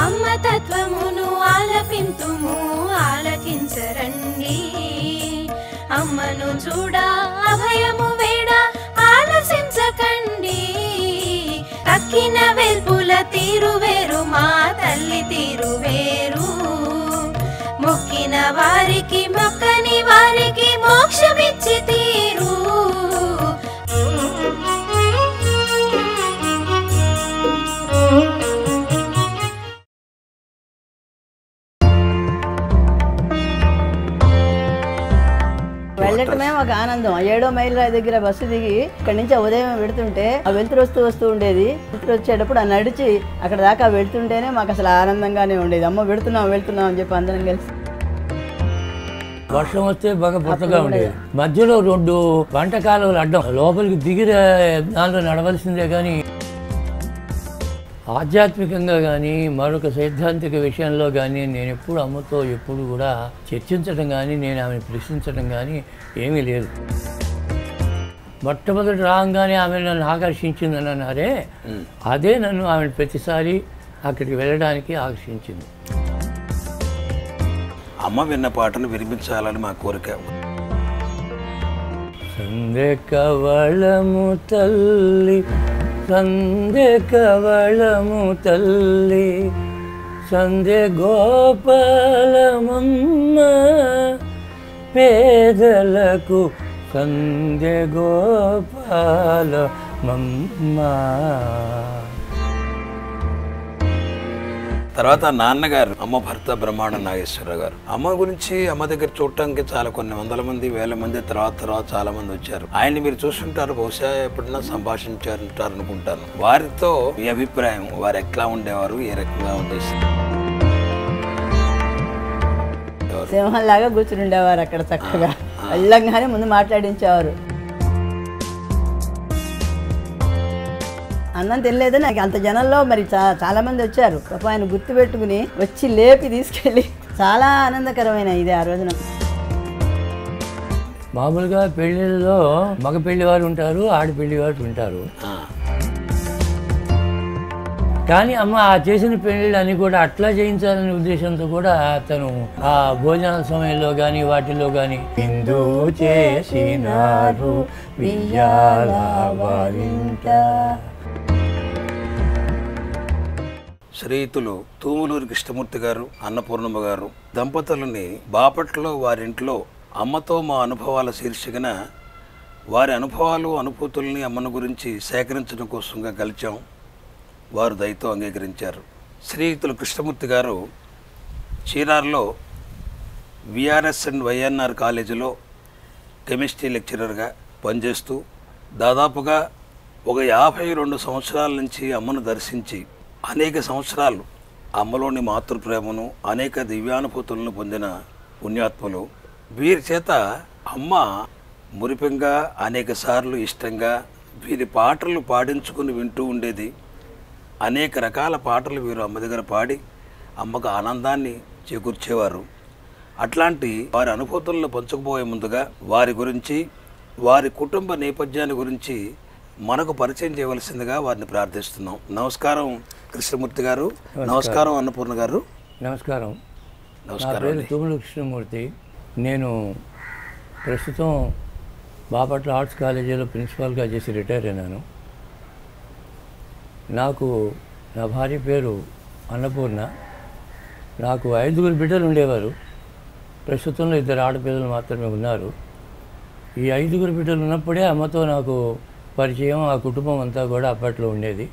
అమ్మ తత్వమును ఆలపింతుము ఆలకించరండి, అమ్మను చూడ అభయము వేడ ఆలసించకండి. తక్కిన వెల్పుల తీరు వేరు మా తల్లి తీరు వేరు, మొక్కిన వారికి మొక్కని వారికి మోక్షమిచ్చి తీరు. వెళ్ళటమే ఒక ఆనందం. 7వ మైల్ దగ్గర బస్సు దిగి ఇక్కడి నుంచి ఉదయం వెళుతుంటే ఆ వెలుతురు వస్తూ ఉండేది. వెలుతురు వచ్చేటప్పుడు ఆ నడిచి అక్కడ దాకా వెళ్తుంటేనే మాకు అసలు ఆనందంగానే ఉండేది. అమ్మ వెళుతున్నాం అని చెప్పి అందరం కలిసి. వర్షం వస్తే బాగా పుట్టగా ఉండేది. మధ్యలో 2 వంటకాలు అడ్డం, లోపలికి దిగి దాంట్లో నడవలసిందే. కానీ ఆధ్యాత్మికంగా కానీ మరొక సైద్ధాంతిక విషయంలో కానీ నేను ఎప్పుడు అమ్మతో ఎప్పుడు కూడా చర్చించడం కానీ నేను ఆమెను ప్రశ్నించడం కానీ ఏమీ లేదు. మొట్టమొదటి రాగానే ఆమె నన్ను ఆకర్షించిందని అన్నారే, అదే నన్ను ఆమెను ప్రతిసారి అక్కడికి వెళ్ళడానికి ఆకర్షించింది. అమ్మ విన్న పాటను వినిపించాలని మా కోరిక. సంధ్య కవళము తల్లి, సంధ్య కవళము తల్లి, సంధ్య గోపాలమమ్మ, పేదలకు సంధ్య గోపాలమమ్మ. తర్వాత నాన్నగారు అమ్మ భర్త బ్రహ్మాండ నాగేశ్వరరావు గారు. అమ్మ గురించి అమ్మ దగ్గర చూడటానికి చాలా కొన్ని వందల మంది, వేల మంది తర్వాత చాలా మంది వచ్చారు. ఆయన్ని మీరు చూస్తుంటారు, బహుశా ఎప్పుడన్నా సంభాషించారంటారు అనుకుంటాను. వారితో మీ అభిప్రాయం, వారు ఎట్లా ఉండేవారు, ఏ రకంగా ఉండేసి? సింహంలాగా కూర్చుని ఉండేవారు అక్కడ చక్కగా. వెళ్ళంగానే ముందు మాట్లాడించేవారు. అన్నం తినలేదని నాకు అంత జనంలో మరి చాలా మంది వచ్చారు. ఆయన గుర్తు పెట్టుకుని వచ్చి లేపి తీసుకెళ్ళి చాలా ఆనందకరమైన ఇది ఆ రోజున. మామూలుగా పెళ్ళిళ్ళలో మగ పెళ్లివారు ఉంటారు, ఆడపెళ్లివారు ఉంటారు. కానీ అమ్మ ఆ చేసిన పెళ్ళిళ్ళు అన్నీ కూడా అట్లా చేయించాలనే ఉద్దేశంతో కూడా తను ఆ భోజనాల సమయంలో కానీ వాటిల్లో కానీ హిందూ చేసినారు వియ్యాల వారింట. శ్రీయుతులు తూములూరి కృష్ణమూర్తి గారు, అన్నపూర్ణమ్మ గారు దంపతులని బాపట్లలో వారింట్లో అమ్మతో మా అనుభవాల శీర్షికన వారి అనుభవాలు అనుభూతుల్ని అమ్మను గురించి సేకరించడం కోసంగా కలిచాం. వారు దయతో అంగీకరించారు. శ్రీయుతులు కృష్ణమూర్తి గారు చీరార్లో విఆర్ఎస్ అండ్ వైఎన్ఆర్ కాలేజీలో కెమిస్ట్రీ లెక్చరర్గా పనిచేస్తూ దాదాపుగా ఒక 52 సంవత్సరాల నుంచి అమ్మను దర్శించి అనేక సంవత్సరాలు అమ్మలోని మాతృప్రేమను, అనేక దివ్యానుభూతులను పొందిన పుణ్యాత్ములు. వీరి చేత అమ్మ మురిపెంగా అనేక సార్లు ఇష్టంగా వీరి పాటలు పాడించుకుని వింటూ ఉండేది. అనేక రకాల పాటలు వీరు అమ్మ దగ్గర పాడి అమ్మకు ఆనందాన్ని చేకూర్చేవారు. అట్లాంటి వారి అనుభూతులను పంచుకుపోయే ముందుగా వారి గురించి, వారి కుటుంబ నేపథ్యాన్ని గురించి మనకు పరిచయం చేయవలసిందిగా వారిని ప్రార్థిస్తున్నాం. నమస్కారం కృష్ణమూర్తి గారు. నమస్కారం అన్నపూర్ణ గారు. నమస్కారం. నమస్కారం. నా పేరు తూములూరి కృష్ణమూర్తి. నేను ప్రస్తుతం బాపట్ల ఆర్ట్స్ కాలేజీలో ప్రిన్సిపాల్గా చేసి రిటైర్ అయినాను. నాకు నా భార్య పేరు అన్నపూర్ణ. నాకు 5 బిడ్డలు ఉండేవారు. ప్రస్తుతంలో 2 ఆడపిల్లలు మాత్రమే ఉన్నారు. ఈ 5 బిడ్డలు ఉన్నప్పుడే అమ్మతో నాకు పరిచయం, ఆ కుటుంబం అంతా కూడా అప్పట్లో ఉండేది.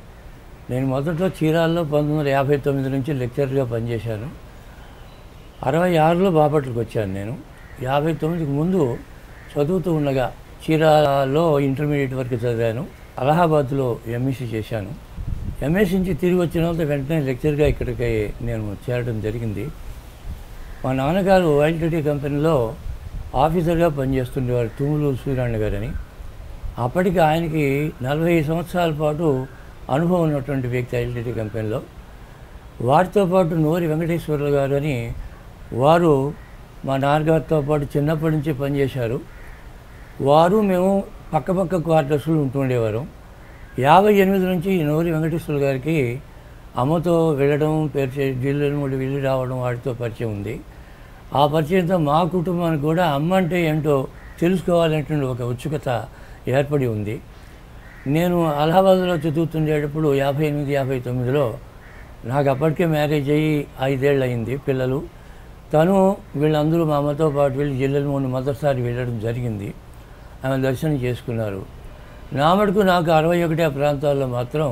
నేను మొదట్లో చీరాల్లో 1959 నుంచి లెక్చరర్గా పనిచేశాను. 66లో బాపట్లకు వచ్చాను. నేను 59కి ముందు చదువుతూ ఉండగా చీరాల్లో ఇంటర్మీడియట్ వరకు చదివాను. అలహాబాద్లో ఎంఎస్సీ చేశాను. ఎంఎస్సీ నుంచి తిరిగి వచ్చిన తర్వాత వెంటనే లెక్చర్గా ఇక్కడికి నేను చేరడం జరిగింది. మా నాన్నగారు ఎల్టీటీ కంపెనీలో ఆఫీసర్గా పనిచేస్తుండేవారు, తుములూరు సూర్యనారాయణ గారని. అప్పటికి ఆయనకి 40 సంవత్సరాల పాటు అనుభవం ఉన్నటువంటి వ్యక్తి ఎల్టీటీ కంపెనీలో. వారితో పాటు నోరి వెంకటేశ్వరరావు గారు అని వారు మా నాన్నగారితో పాటు చిన్నప్పటి నుంచి పనిచేశారు. వారు మేము పక్క క్వార్టర్స్లో ఉంటుండేవారు. 58 నుంచి ఈ నూరి వెంకటేశ్వర గారికి అమ్మతో వెళ్ళడం, జిల్లాల నుండి వెళ్ళి రావడం వాటితో పరిచయం ఉంది. ఆ పరిచయంతో మా కుటుంబానికి కూడా అమ్మ అంటే ఏంటో తెలుసుకోవాలంటే ఒక ఉత్సుకత ఏర్పడి ఉంది. నేను అలహాబాద్లో చదువుతుండేటప్పుడు 58, 59లో నాకు అప్పటికే మ్యారేజ్ అయ్యి 5 ఏళ్ళు అయింది, పిల్లలు. తను వీళ్ళందరూ మా అమ్మతో పాటు వెళ్ళి జిల్లాల ముందు మొదటిసారి వెళ్ళడం జరిగింది. ఆమె దర్శనం చేసుకున్నారు. నా మటుకు నాకు 61 ఆ ప్రాంతాల్లో మాత్రం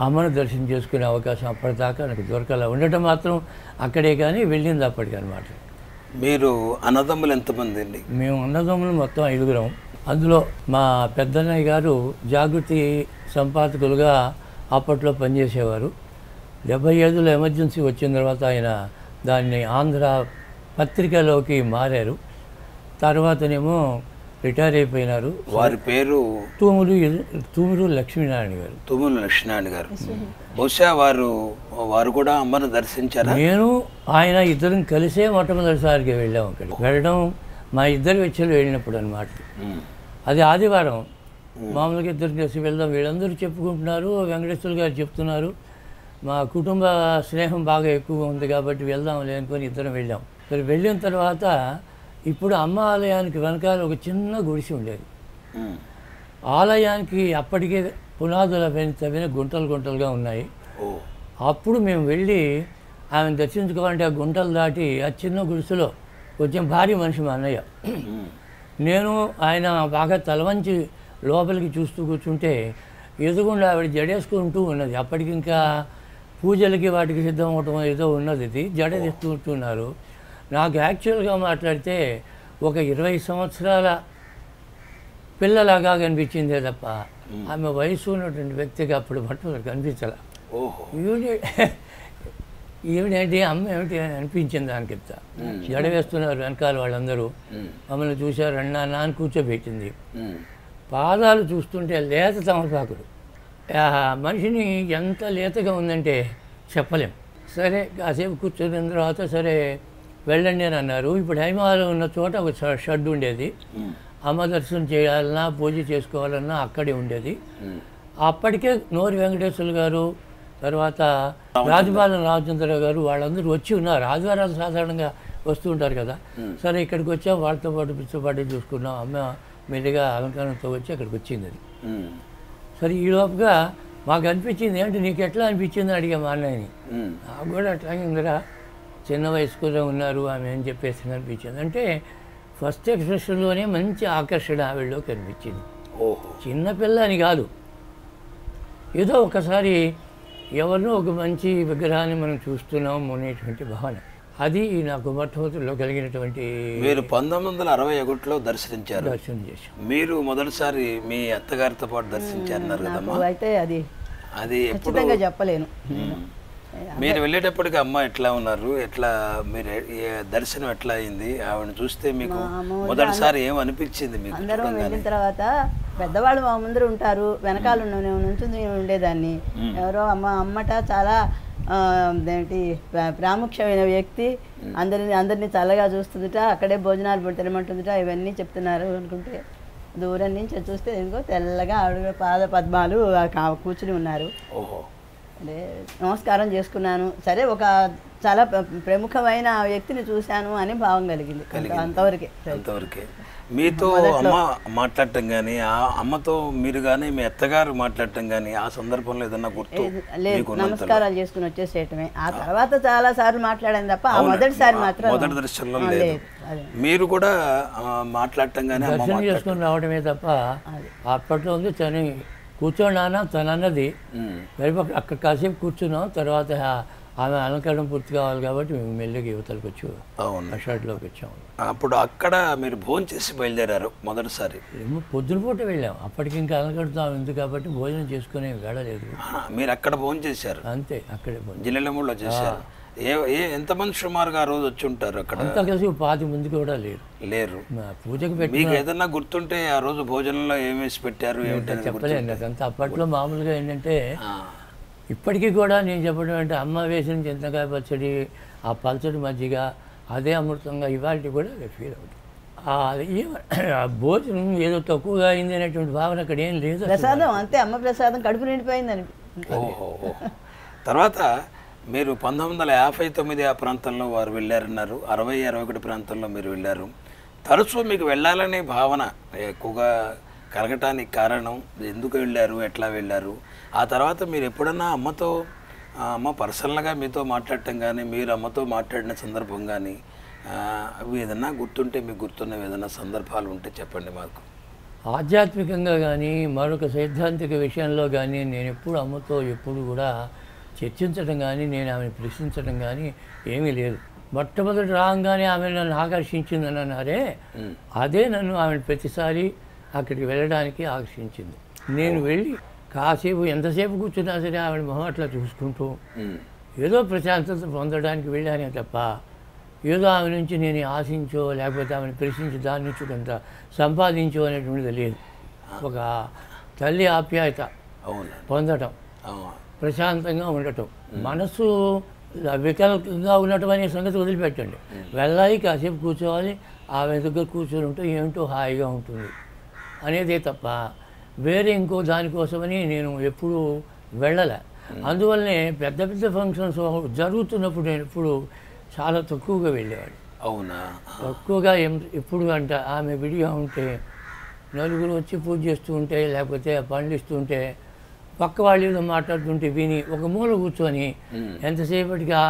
అమ్మను దర్శనం చేసుకునే అవకాశం అప్పటిదాకా నాకు దొరకలా. ఉండటం మాత్రం అక్కడే, కానీ వెళ్ళింది అప్పటికనమాట. మీరు అన్నదమ్ములు ఎంతమంది అండి? మేము అన్నదమ్ములు మొత్తం 5గురం. అందులో మా పెద్దన్నయ్య గారు జాగృతి సంపాదకులుగా అప్పట్లో పనిచేసేవారు. 75లో ఎమర్జెన్సీ వచ్చిన తర్వాత ఆయన దాన్ని ఆంధ్ర పత్రికలోకి మారారు. తర్వాతనేమో రిటైర్ అయిపోయినారు. వారి పేరు తూమురు లక్ష్మీనారాయణ గారు. తుమ్మల లక్ష్మీనారాయణ గారు. బహుశా వారు కూడా అమ్మను దర్శించారా? నేను ఆయన ఇద్దరం కలిసే మొట్టమొదటిసారిగా వెళ్ళాము. అక్కడికి వెళ్ళడం మా ఇద్దరు వెచ్చలు వెళ్ళినప్పుడు అనమాట. అది ఆదివారం. మామూలుగా ఇద్దరు కలిసి వెళ్దాం, వీళ్ళందరూ చెప్పుకుంటున్నారు, వెంకటేశ్వర గారు చెప్తున్నారు. మా కుటుంబ స్నేహం బాగా ఎక్కువగా ఉంది కాబట్టి వెళ్దాంలే అనుకొని ఇద్దరం వెళ్ళాం. సరే, వెళ్ళిన తర్వాత ఇప్పుడు అమ్మ ఆలయానికి వెనకాల ఒక చిన్న గుడిసి ఉండేది. ఆలయానికి అప్పటికే పునాదుల తవ్విన గుంటలుగా ఉన్నాయి. అప్పుడు మేము వెళ్ళి ఆమెను దర్శించుకోవాలంటే ఆ గుంటలు దాటి ఆ చిన్న గుడిసెలో కొంచెం భారీ మనిషి మా అన్నయ్య, నేను ఆయన బాగా తలవంచి లోపలికి చూస్తూ కూర్చుంటే ఎదుగుండా ఆవిడ జడేసుకుంటూ ఉన్నది. అప్పటికి ఇంకా పూజలకి వాటికి సిద్ధం అవటం ఏదో ఉన్నది. ఇది జడ తెస్తుంటున్నారు. నాకు యాక్చువల్గా మాట్లాడితే ఒక 20 సంవత్సరాల పిల్లలాగా కనిపించిందే తప్ప ఆమె వయసు ఉన్నటువంటి వ్యక్తిగా అప్పుడు పట్టుదల కనిపించాల. ఏమిటేంటి అమ్మ ఏమిటి అనిపించింది దానికి. జడ వేస్తున్నారు వెనకాల వాళ్ళందరూ. మమ్మల్ని చూశారు, అన్నా నాన్న కూర్చోబెట్టింది. పాదాలు చూస్తుంటే లేత తమలపాకులు. మనిషిని ఎంత లేతగా ఉందంటే చెప్పలేం. సరే, కాసేపు కూర్చొని తర్వాత సరే వెళ్ళండి అని అన్నారు. ఇప్పుడు హైమాలో ఉన్న చోట ఒక షెడ్ ఉండేది. అమ్మ దర్శనం చేయాలన్నా పూజ చేసుకోవాలన్నా అక్కడే ఉండేది. అప్పటికే నూరి వెంకటేశ్వర గారు, తర్వాత రాజపాలెం రామచంద్రరావు గారు వాళ్ళందరూ వచ్చి ఉన్నారు. ఆదివారాలు సాధారణంగా వస్తూ ఉంటారు కదా. సరే, ఇక్కడికి వచ్చాం, వాళ్ళతో పాటు పిచ్చపాటి చూసుకున్నాం. అమ్మ మెల్లిగా అలంకారంతో వచ్చి అక్కడికి వచ్చింది. అది సరే, ఈ లోపుగా మాకు అనిపించింది, ఏంటి నీకు ఎట్లా అనిపించింది అని అడిగా మా అన్నయ్యని. నాకు కూడా అట్లాగే ఉందిరా, చిన్న వయసుకులో ఉన్నారు ఆమె అని చెప్పేసి అనిపించింది. అంటే ఫస్ట్ ఎక్స్ప్రెషన్లోనే మంచి ఆకర్షణ ఆవిడలో కనిపించింది. చిన్నపిల్ల అని కాదు, ఏదో ఒకసారి ఎవరినో ఒక మంచి విగ్రహాన్ని మనం చూస్తున్నాం అనేటువంటి భావన. అది నాకు మొట్టమొదటిలో కలిగినటువంటి. మీరు 1961లో దర్శనం చేశాం. మీరు మొదటిసారి మీ అత్తగారితో పాటు దర్శించారన్నారు కదమ్మా. అయితే అది ఎప్పుడు చెప్పలేను. మీరు వెళ్ళేటప్పటికి అమ్మ ఎట్లా ఉన్నారు, ఎట్లా మీరు దర్శనం ఎట్లా అయింది, ఆవిడని చూస్తే మీకు మొదటిసారి ఏం అనిపించింది? మీకు అందరం వెళ్ళిన తర్వాత పెద్దవాళ్ళు మా ముందర ఉంటారు, వెనకాల నుంచి నేను ఉండేదాన్ని. ఎవరో అమ్మట చాలా ఏంటి ప్రాముఖ్యమైన వ్యక్తి, అందరినీ చల్లగా చూస్తుందిట, అక్కడే భోజనాలు తినమంటుందిట, ఇవన్నీ చెప్తున్నారు అనుకుంటే దూరం నుంచి చూస్తే ఎందుకో తెల్లగా ఆవిడ పాద పద్మాలు కూర్చుని ఉన్నారు. అంటే నమస్కారం చేసుకున్నాను. సరే, ఒక చాలా ప్రముఖమైన వ్యక్తిని చూశాను అని భావం కలిగింది. అంతవరకే. మీతో అమ్మ మాట్లాడటం కానీ, ఆ అమ్మతో మీరు కానీ మీ అత్తగారు మాట్లాడటం కానీ ఆ సందర్భంలో ఏదన్నా గుర్తు? లేదు, నమస్కారాలు చేసుకుని వచ్చేసేయటమే. ఆ తర్వాత చాలా సార్లు మాట్లాడాను తప్ప ఆ మొదటిసారి మాత్రం మొదటి దర్శనంలో లేదు. మీరు కూడా మాట్లాడటం కానీ దర్శనం చేసుకుని రావడమే తప్ప అప్పట్లో ఉంది. తను కూర్చోండి తను అన్నది. అక్కడ కాసేపు కూర్చున్నాం. తర్వాత ఆమె అలంకరణ పూర్తి కావాలి కాబట్టి మేము మెల్లిగా యువతలకు వచ్చి షర్ట్లోకి వచ్చాము. అప్పుడు అక్కడ మీరు భోజనం చేసి బయలుదేరారు మొదటిసారి? పొద్దున పూట వెళ్ళాము. అప్పటికి ఇంకా అలంకరణతో ఉంది కాబట్టి భోజనం చేసుకునే వెళ్ళలేదు. మీరు అక్కడ భోజనం చేశారు? అంతే, అక్కడే జిల్లెలమూడిలో చేశారు. ఎంతమంది సుమారుగా ఆ రోజు వచ్చి ఉంటారు అక్కడ? అంతా కలిసి 10 మంది కూడా లేరు. పూజకు పెట్టి మీకు ఏదన్నా గుర్తుంటే ఆ రోజు భోజనంలో ఏమేసి పెట్టారు చెప్పలేను. అదంతా అప్పట్లో మామూలుగా ఏంటంటే ఇప్పటికీ కూడా నేను చెప్పడం అంటే అమ్మ వేసిన చింతకాయ పచ్చడి, ఆ పల్చడి మజ్జిగ, అదే అమృతంగా ఇవాళ కూడా ఫీల్ అవుతుంది. ఆ భోజనం ఏదో తక్కువగా అయింది అనేటువంటి భావన అక్కడ ఏం లేదు అసలు. ప్రసాదం అంతే, అమ్మ ప్రసాదం కడుపు నిండిపోయిందని. ఓహో. తర్వాత మీరు 1959 ఆ ప్రాంతంలో వారు వెళ్ళారన్నారు, 60-61 ప్రాంతంలో మీరు వెళ్ళారు. తరచూ మీకు వెళ్ళాలనే భావన ఎక్కువగా కలగటానికి కారణం ఎందుకు వెళ్ళారు, ఎట్లా వెళ్ళారు? ఆ తర్వాత మీరు ఎప్పుడన్నా అమ్మతో అమ్మ పర్సనల్గా మీతో మాట్లాడటం కానీ, మీరు అమ్మతో మాట్లాడిన సందర్భం కానీ అవి ఏదన్నా గుర్తుంటే మీకు గుర్తున్నవి ఏదైనా సందర్భాలు ఉంటే చెప్పండి మాకు. ఆధ్యాత్మికంగా కానీ మరొక సైద్ధాంతిక విషయంలో కానీ నేను ఎప్పుడు అమ్మతో ఎప్పుడు కూడా చర్చించడం కానీ నేను ఆమెను ప్రశ్నించడం కానీ ఏమీ లేదు. మొట్టమొదటి రాగానే ఆమె నన్ను ఆకర్షించిందని అన్నారే, అదే నన్ను ఆమెను ప్రతిసారి అక్కడికి వెళ్ళడానికి ఆకర్షించింది. నేను వెళ్ళి కాసేపు ఎంతసేపు కూర్చున్నా సరే ఆవిడ మొహం అట్లా చూసుకుంటూ ఏదో ప్రశాంతత పొందడానికి వెళ్ళానే తప్ప ఏదో ఆమె నుంచి నేను ఆశించో లేకపోతే ఆమెను ప్రశ్నించి దాని నుంచి కొంత సంపాదించో అనేటువంటిది లేదు. ఒక తల్లి ఆప్యాయత పొందటం, ప్రశాంతంగా ఉండటం, మనసు వికలంగా ఉండటం అనే సంగతి వదిలిపెట్టండి. వెళ్ళాలి, కాసేపు కూర్చోవాలి, ఆమె దగ్గర కూర్చొని ఉంటే ఏమిటో హాయిగా ఉంటుంది అనేదే తప్ప వేరే ఇంకో దానికోసమని నేను ఎప్పుడూ వెళ్ళలే. అందువల్లనే పెద్ద పెద్ద ఫంక్షన్స్ జరుగుతున్నప్పుడు నేను ఎప్పుడు చాలా తక్కువగా వెళ్ళేవాడు. అవునా? తక్కువగా ఎప్పుడు అంట ఆమె విడిగా ఉంటే నలుగురు వచ్చి పూజ చేస్తూ ఉంటే లేకపోతే పండ్లు ఇస్తుంటే పక్క వాళ్ళు ఏదో మాట్లాడుతుంటే విని ఒక మూల కూర్చొని ఎంతసేపటిగా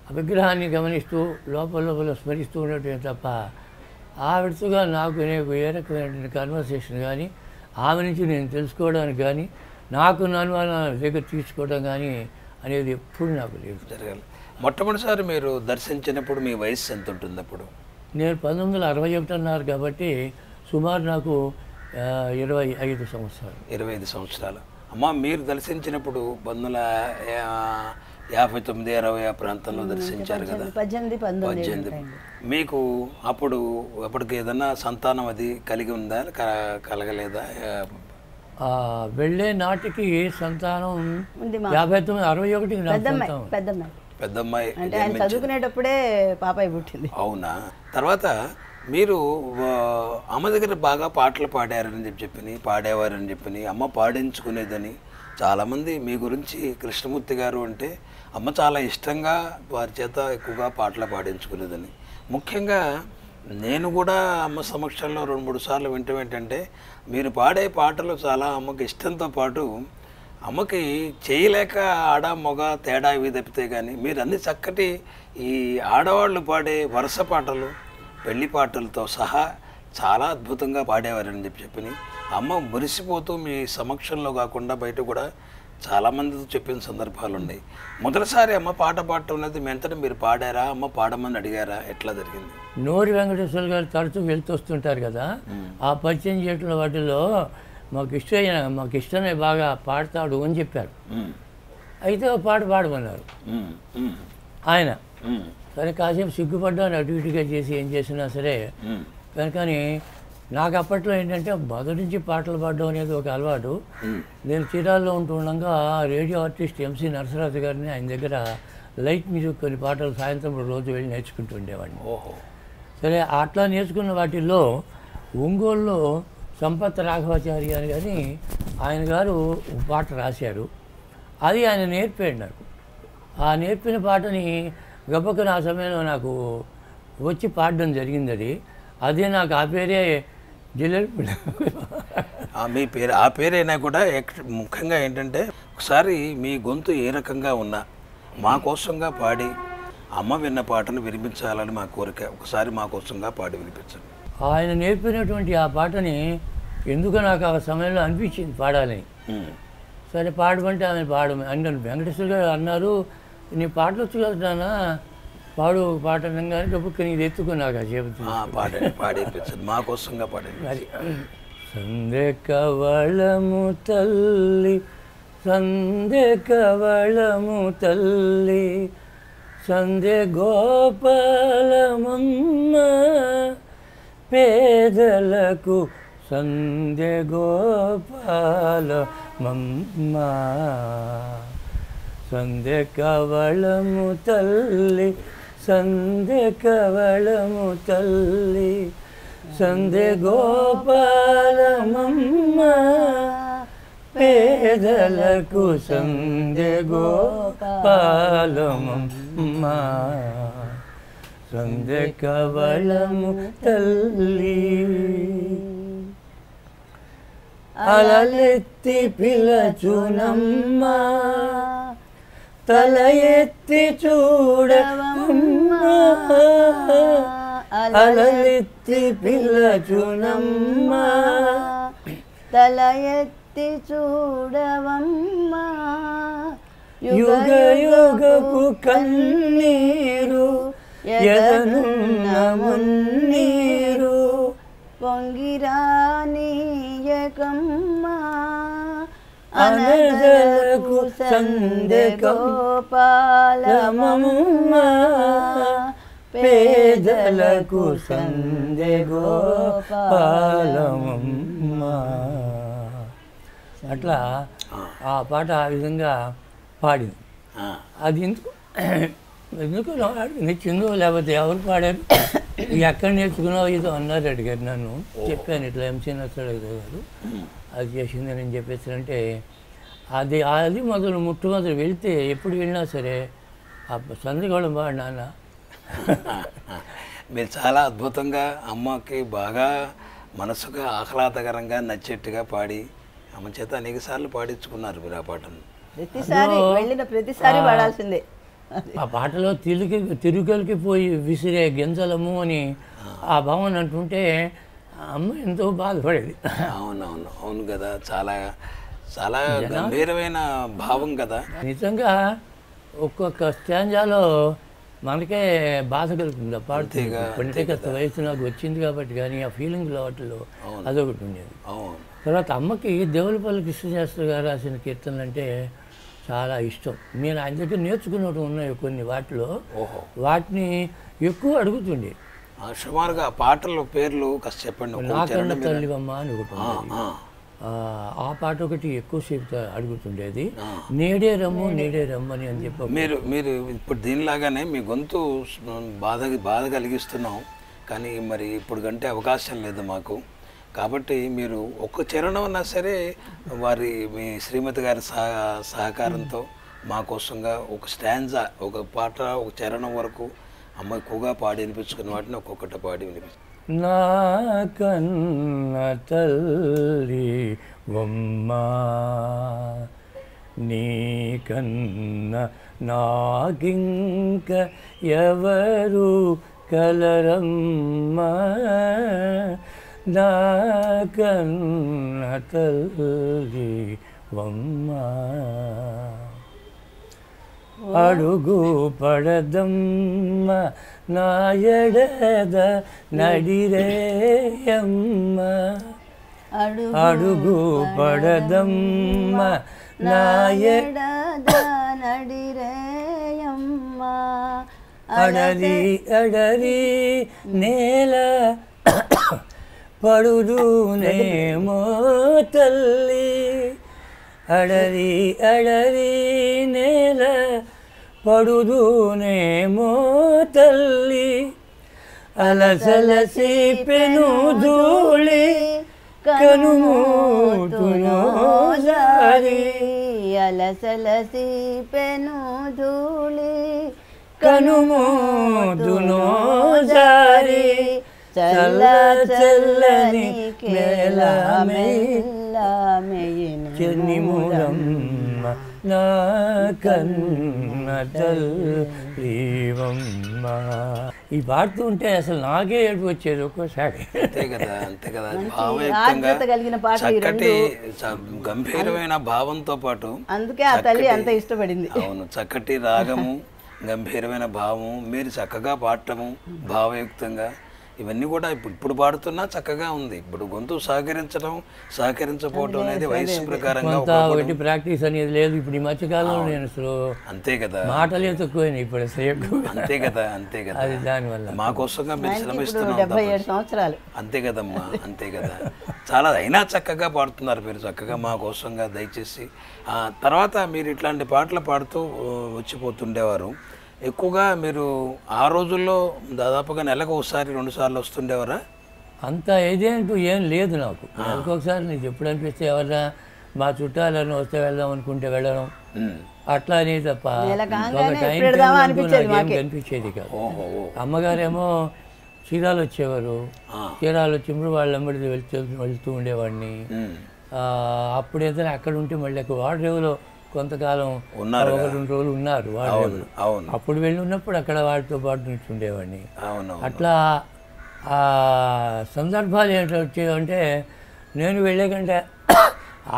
ఆ విగ్రహాన్ని గమనిస్తూ లోపల స్మరిస్తూ ఉండటమే తప్ప ఆవిడతోగా నాకు ఏ రకమైనటువంటి కన్వర్సేషన్ కానీ ఆమె నుంచి నేను తెలుసుకోవడానికి కానీ నాకు నన్ను దగ్గర తీసుకోవడం కానీ అనేది ఎప్పుడు నాకు లేదు. జరగాలి. మొట్టమొదటిసారి మీరు దర్శించినప్పుడు మీ వయసు ఎంత ఉంటుంది అప్పుడు? నేను 1961 అన్నారు కాబట్టి సుమారు నాకు 25 సంవత్సరాలు. 25 సంవత్సరాలు. అమ్మ మీరు దర్శించినప్పుడు 1959-60 ఆ ప్రాంతంలో దర్శించారు కదా? 18-19 మీకు అప్పటికి ఏదన్నా సంతానం అది కలిగి ఉందా, కలగలేదా? వెళ్ళే నాటికి సంతానం 59-61 పెద్దమ్మాయి అంటే ఆయన చదువుకునేటప్పుడే పాపాయి పుట్టింది. అవునా? తర్వాత మీరు అమ్మ దగ్గర బాగా పాటలు పాడేవారని చెప్పి అమ్మ పాడించుకునేదని చాలామంది మీ గురించి కృష్ణమూర్తి గారు అంటే అమ్మ చాలా ఇష్టంగా వారి చేత ఎక్కువగా పాటలు పాడించుకునేదని. ముఖ్యంగా నేను కూడా అమ్మ సమక్షంలో 2-3 సార్లు ఏంటంటే మీరు పాడే పాటలు చాలా అమ్మకి ఇష్టంతో పాటు అమ్మకి చేయలేక ఆడ మగ తేడా ఇవి తప్పితే కానీ మీరు అన్ని చక్కటి ఈ ఆడవాళ్ళు పాడే వరుస పాటలు పెళ్లి పాటలతో సహా చాలా అద్భుతంగా పాడేవారని చెప్పి అమ్మ మురిసిపోతూ మీ సమక్షంలో కాకుండా బయట కూడా చాలామందితో చెప్పిన సందర్భాలు ఉన్నాయి. మొదటిసారి అమ్మ పాట పాడటం అనేది మీ అంతటా మీరు పాడారా, అమ్మ పాడమని అడిగారా, ఎట్లా జరిగింది? నోరి వెంకటేశ్వర గారు తరచూ వెళ్తూ వస్తుంటారు కదా, ఆ పరిచయం చేయటం వాటిల్లో మాకు ఇష్టమే బాగా పాడతాడు అని చెప్పారు. అయితే ఒక పాట పాడమన్నారు ఆయన. సరే కాసేపు సిగ్గుపడ్డాను, అటు ఇటుగా చేసి ఏం చేసినా సరే. కానీ నాకు అప్పట్లో ఏంటంటే మొదటి నుంచి పాటలు పాడడం అనేది ఒక అలవాటు. నేను చీరాల్లో ఉంటుండగా రేడియో ఆర్టిస్ట్ ఎంసీ నరసరాజు గారిని ఆయన దగ్గర లైట్ మ్యూజిక్ కొన్ని పాటలు సాయంత్రం రోజు వెళ్ళి నేర్చుకుంటూ ఉండేవాడిని. సరే అట్లా నేర్చుకున్న వాటిల్లో ఒంగోలులో సంపత్ రాఘవాచారి అని కానీ ఆయన గారు పాట రాశారు. అది ఆయన నేర్పాడు నాకు. ఆ నేర్పిన పాటని గబక్కన ఆ సమయంలో నాకు వచ్చి పాడడం జరిగింది. అదే నాకు ఆ పేరే మీ పేరు ఆ పేరైనా కూడా ముఖ్యంగా ఏంటంటే ఒకసారి మీ గొంతు ఏ రకంగా ఉన్నా మా కోసంగా పాడి అమ్మ విన్న పాటను వినిపించాలని మా కోరిక. ఒకసారి మా కోసంగా పాడి వినిపించండి. ఆయన నేర్పినటువంటి ఆ పాటని ఎందుకు నాకు ఆ సమయంలో అనిపించింది పాడాలని. సరే పాడమంటే ఆమె అన్నాను. వెంకటేశ్వర గారు అన్నారు, నీ పాటలు వచ్చు కదా పాడు పాట అనగానే గబుక్క నీది ఎత్తుకున్నాక చెబుతున్నా పాడేపించండి మా కోసంగా పాడండి. అది సంధ్య కవళము తల్లి, సంధ్య కవళము తల్లి, సంధ్య గోపాలమమ్మ, పేదలకు సంధ్య గోపాలమమ్మ, సంధ్య కవళము తల్లి, సంధ్య కవళము తల్లి, సంధ్య గోపాలమమ్మ పేదలకు సంధ్య గోపాలమమ్మ సంధ్య కవళము తల్లి అలలెత్తి పిలచునమ్మ తల ఎత్తి చూడవమ్మ అలలెత్తి పిలచునమ్మ తల ఎత్తి చూడవమ్మ యుగ యుగపు కన్నీరు ఎదనున్న మున్నీరు పొంగిరానీయకమ్మ అనదలకు సంధ్య గోపాలమమ్మ పేదలకు సంధ్య గోపాలమమ్మ. అట్లా ఆ పాట ఆ విధంగా పాడింది. అది ఎందుకు నచ్చిందో లేకపోతే ఎవరు పాడారు, ఎక్కడ నేర్చుకున్నావు ఏదో అన్నారు, అడిగారు నన్ను. చెప్పాను ఇట్లా ఎంసీ నచ్చలేదు గారు అది చేసింది నేను చెప్పేసానంటే అది మొట్టమొదలు వెళ్తే ఎప్పుడు వెళ్ళినా సరే ఆ సంధ్యగోళం పాడు నాన్న. మీరు చాలా అద్భుతంగా అమ్మకి బాగా మనసుగా ఆహ్లాదకరంగా నచ్చేట్టుగా పాడి అమ్మ చేత అనేక సార్లు పాడించుకున్నారు మీరు ఆ పాటను. ప్రతిసారి వెళ్ళిన ప్రతిసారి పాడాల్సిందే. ఆ పాటలో తిరుగలికి పోయి విసిరే గింజలము అని ఆ భావన అంటుంటే అమ్మ ఎంతో బాధపడేది. అవునవును అవును కదా, చాలా చాలా గంభీరమైన భావం కదా. నిజంగా ఒక్కొక్క స్టాంజాలో మనకే బాధ కలుగుతుంది. పాడుతుంది పండిత వయసు నాకు వచ్చింది కాబట్టి, కానీ ఆ ఫీలింగ్ వాటిలో అదొకటి ఉండేది. తర్వాత అమ్మకి దేవులపల్లి కృష్ణశాస్త్రి గారు రాసిన కీర్తనలు అంటే చాలా ఇష్టం. నేను ఆయన దగ్గర నేర్చుకున్నట్టు ఉన్నాయి కొన్ని వాటిలో, వాటిని ఎక్కువ అడుగుతుండే. సుమారుగా పాటల పేర్లు కాస్త చెప్పండి. నాకన్న తల్లివమ్మ అని ఒకటి, ఆ పాట ఒకటి ఎక్కువసేపు అడుగుతుండేది. నేడే రమ్ము అని చెప్పి. మీరు ఇప్పుడు దీనిలాగానే మీ గొంతు బాధ కలిగిస్తున్నాం, కానీ మరి ఇప్పుడు కంటే అవకాశం లేదు మాకు. కాబట్టి మీరు ఒక్క చరణం అన్నా సరే మీ శ్రీమతి గారి సహకారంతో మా కోసంగా ఒక స్టాంజా, ఒక పాట, ఒక చరణం వరకు అమ్మ ఎక్కువగా పాడి వినిపించుకున్న వాటిని ఒక్కొక్కటి పాడి వినిపిస్తుంది. నా కన్న తల్లి బొమ్మ నీ కన్న నాకింక ఎవరు కలరమ్మ నా కన్న తల్లి బొమ్మ అడుగు పడదమ్మ నా ఎడద నడిరేయమ్మ అడుగు పడదమ్మ నా ఎడద నడిరేయమ్మ అడరి అడరి నేల పడుదునేమో తల్లి అడరి అడరి నేల పడుదునేమో తల్లి అలసలసి పెను ధూళి కనుమూతునో జారి అలసలసి పెను ధూళి కనుమూతునో జారి చల్ల చల్లని చెన్నిమూలమ్మ నా కన్న తల్లివమ్మ. ఈ పాడుతూ ఉంటే అసలు నాకే ఏడుపు వచ్చేది ఒక్కోసారి. అంతే కదా అంతే కదా, భావయుక్తంగా చక్కటి గంభీరమైన భావంతో పాటు, అందుకే ఆ తల్లి అంత ఇష్టపడింది. అవును, చక్కటి రాగము, గంభీరమైన భావము, మీరు చక్కగా పాడటము భావయుక్తంగా, ఇవన్నీ కూడా ఇప్పుడు పాడుతున్నా చక్కగా ఉంది. ఇప్పుడు గొంతు సహకరించకపోవడం అనేది వయసు ప్రకారంగా ప్రాక్టీస్ అనేది లేదు. ఇప్పుడు ఈ మధ్యకాలంలో నేను అంతే కదా, మాటలే తక్కువైనా ఇప్పుడు అంతే కదా అంతే కదా, అది దానివల్ల మా కోసంగా మీరు శ్రమిస్తున్నాం. 77 సంవత్సరాలు అంతే కదమ్మా అంతే కదా, చాలా అయినా చక్కగా పాడుతున్నారు మీరు, చక్కగా మా కోసంగా. దయచేసి తర్వాత మీరు ఇట్లాంటి పాటలు పాడుతూ వచ్చిపోతుండేవారు. ఎక్కువగా మీరు ఆ రోజుల్లో దాదాపుగా నెలకు ఒకసారి 2 సార్లు వస్తుండేవారా? అంత ఇదేంటూ ఏం లేదు నాకు. నెలకు ఒకసారి నీకు ఎప్పుడు అనిపిస్తే ఎవరైనా మా చుట్టాలను వస్తే వెళ్దాం అనుకుంటే వెళ్ళడం అట్లా అనేది తప్ప ఒక టైం నాకేం కనిపించేది కాదు. అమ్మగారేమో చీరాలు వచ్చేవారు, చీరాలు వచ్చినప్పుడు వాళ్ళ వెంబడి వెళ్తూ ఉండేవాడిని. అప్పుడు ఏదైనా అక్కడ ఉంటే మళ్ళీ వాడరేవులో కొంతకాలం 1-2 రోజులు ఉన్నారు వాడరేవులు. అప్పుడు వెళ్ళి ఉన్నప్పుడు అక్కడ వాడితో పాటు ఉండేవాడిని. అట్లా ఆ సందర్భాలు ఏంటో వచ్చేవంటే నేను వెళ్ళే కంటే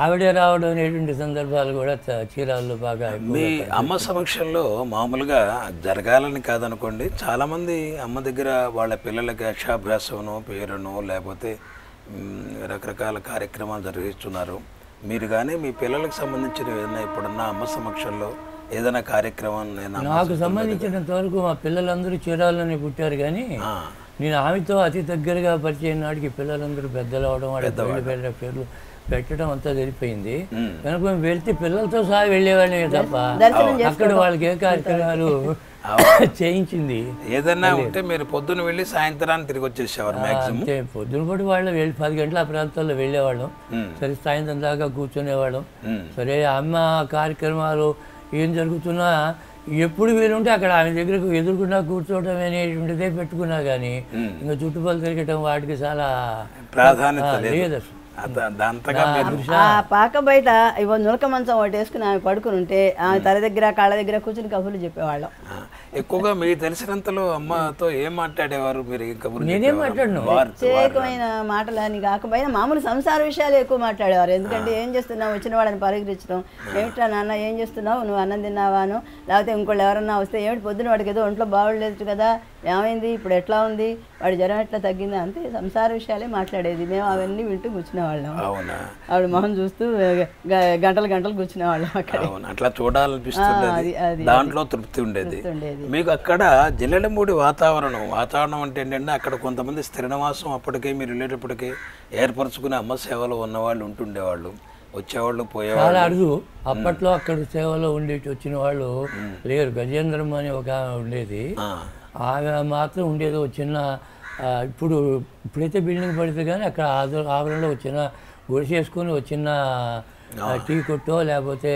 ఆవిడే రావడం అనేటువంటి సందర్భాలు కూడా చీరాల్లో బాగా. మీ అమ్మ సమక్షంలో మామూలుగా జరగాలని కాదనుకోండి, చాలామంది అమ్మ దగ్గర వాళ్ళ పిల్లలకి అక్షాభ్యాసమనో పేరునో లేకపోతే రకరకాల కార్యక్రమాలు జరిగిస్తున్నారు. మీరు కానీ మీ పిల్లలకు సంబంధించిన ఏదైనా ఇప్పుడున్న అమ్మ సమక్షంలో ఏదైనా కార్యక్రమం? నాకు సంబంధించినంత వరకు మా పిల్లలందరూ చీరాల్లోనే పుట్టారు, కానీ నేను ఆమెతో అతి దగ్గరగా పరిచయం నాటికి పిల్లలందరూ పెద్దలు అవడం, వాళ్ళ పేర్లు పెట్టడం అంతా జరిగిపోయింది. కనుక మేము వెళ్తే పిల్లలతో సహా వెళ్ళేవాళ్ళే తప్ప అక్కడ వాళ్ళకి ఏ కార్యక్రమాలు చేయించింది ఏదన్నా ఉంటే మీరు పొద్దున వెళ్ళి సాయంత్రాన్ని తిరిగి వచ్చేసేవారు. అంతే, పొద్దున పూట వాళ్ళు 10 గంటల ఆ ప్రాంతాల్లో వెళ్ళేవాళ్ళం. సరే సాయంత్రం దాకా కూర్చునేవాళ్ళం. సరే అమ్మ కార్యక్రమాలు ఏం జరుగుతున్నా ఎప్పుడు వీలుంటే అక్కడ ఆమె దగ్గరకు ఎదురుకుండా కూర్చోవడం అనేటువంటిదే పెట్టుకున్నా, కానీ ఇంకా చుట్టుపక్కల తిరగటం వాటికి చాలా ప్రాధాన్యత లేదు. పాక బయట ఇవ్వ నులక మంచం ఒకటి వేసుకుని ఆమె పడుకుని ఉంటే ఆమె తల దగ్గర కాళ్ళ దగ్గర కూర్చుని కబుర్లు చెప్పేవాళ్ళం. ఎక్కువగా మీకు తెలిసినంతలో అమ్మతో ఏం మాట్లాడేవారు మీరు? నేనేం మాట్లాడను, ప్రత్యేకమైన మాటలని కాకపోయినా మామూలు సంసార విషయాలు ఎక్కువ మాట్లాడేవారు. ఎందుకంటే ఏం చేస్తున్నావు, వచ్చిన వాళ్ళని పరిగరించడం, ఏమిట్రా నాన్న ఏం చేస్తున్నావు, నువ్వు అన్నం తిన్నావాను, లేకపోతే ఇంకోళ్ళు ఎవరన్నా వస్తే ఏమిటి పొద్దున వాడికి ఏదో ఒంట్లో బాగోలేదు కదా, ఏమైంది, ఇప్పుడు ఎట్లా ఉంది, వాడి జ్వరం ఎట్లా తగ్గింది, అంతే సంసార విషయాలే మాట్లాడేది. మేము అవన్నీ వింటూ కూర్చునేవాళ్ళం. ఆవిడ మొహం చూస్తూ గంటలు గంటలు కూర్చునేవాళ్ళం అక్కడ. అట్లా చూడాలనిపిస్తుంది, దాంట్లో తృప్తి ఉండేది మీకు. అక్కడ జిల్లెడమూడి వాతావరణం అంటే ఏంటంటే అక్కడ కొంతమంది స్థిర నివాసం అప్పటికే మీరు వెళ్ళేటప్పటికే ఏర్పరచుకునే అమ్మ సేవలో ఉన్నవాళ్ళు ఉంటుండేవాళ్ళు, వచ్చేవాళ్ళు పోయేవాళ్ళు. చాలా అరుదు అప్పట్లో అక్కడ సేవలో వచ్చిన వాళ్ళు లేరు. గజేంద్రం అని ఒక ఉండేది, ఆమె మాత్రం ఉండేది. ఒక చిన్న ఇప్పుడైతే బిల్డింగ్ పడితే కానీ అక్కడ ఆవరణలో వచ్చిన గుడిసె వేసుకొని వచ్చిన టీ కొట్టో లేకపోతే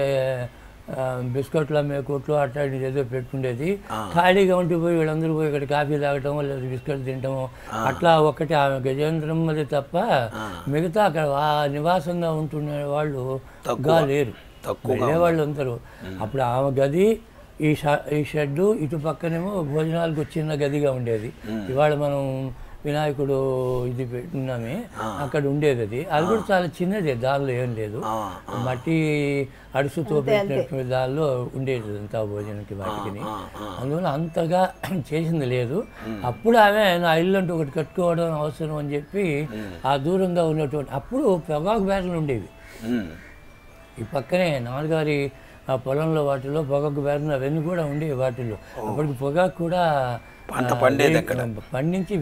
బిస్కెట్లు అమ్మే కొట్లు అట్లాంటిది ఏదో పెట్టుకుండేది. ఖాళీగా ఉండిపోయి వీళ్ళందరూ పోయి ఇక్కడ కాఫీ తాగటమో లేదా బిస్కెట్ తినటమో అట్లా ఒకటి ఆమె గజేంద్రమ్మది తప్ప మిగతా అక్కడ నివాసంగా ఉంటున్న వాళ్ళు లేరు, వెళ్ళేవాళ్ళు అందరూ. అప్పుడు ఆమె గది ఈ షెడ్డు, ఇటు పక్కనేమో భోజనాలకు చిన్న గదిగా ఉండేది. ఇవాళ మనం వినాయకుడు ఇది పెట్టినామే అక్కడ ఉండేది. అది కూడా చాలా చిన్నదే, దానిలో ఏం లేదు, మట్టి అడుసుతో పెట్టినటువంటి దానిలో ఉండేది అంతా భోజనానికి వాటికి. అందువల్ల అంతగా చేసింది లేదు. అప్పుడు ఆమె నా ఇల్లు అంటూ ఒకటి కట్టుకోవడం అవసరం అని చెప్పి ఆ దూరంగా ఉన్నటువంటి అప్పుడు పొగాకు బేరలు ఉండేవి. ఈ పక్కనే నాన్నగారి ఆ పొలంలో వాటిలో పొగాకు బేరలు అవన్నీ కూడా ఉండేవి. వాటిల్లో అప్పటికి పొగాకు కూడా పండించి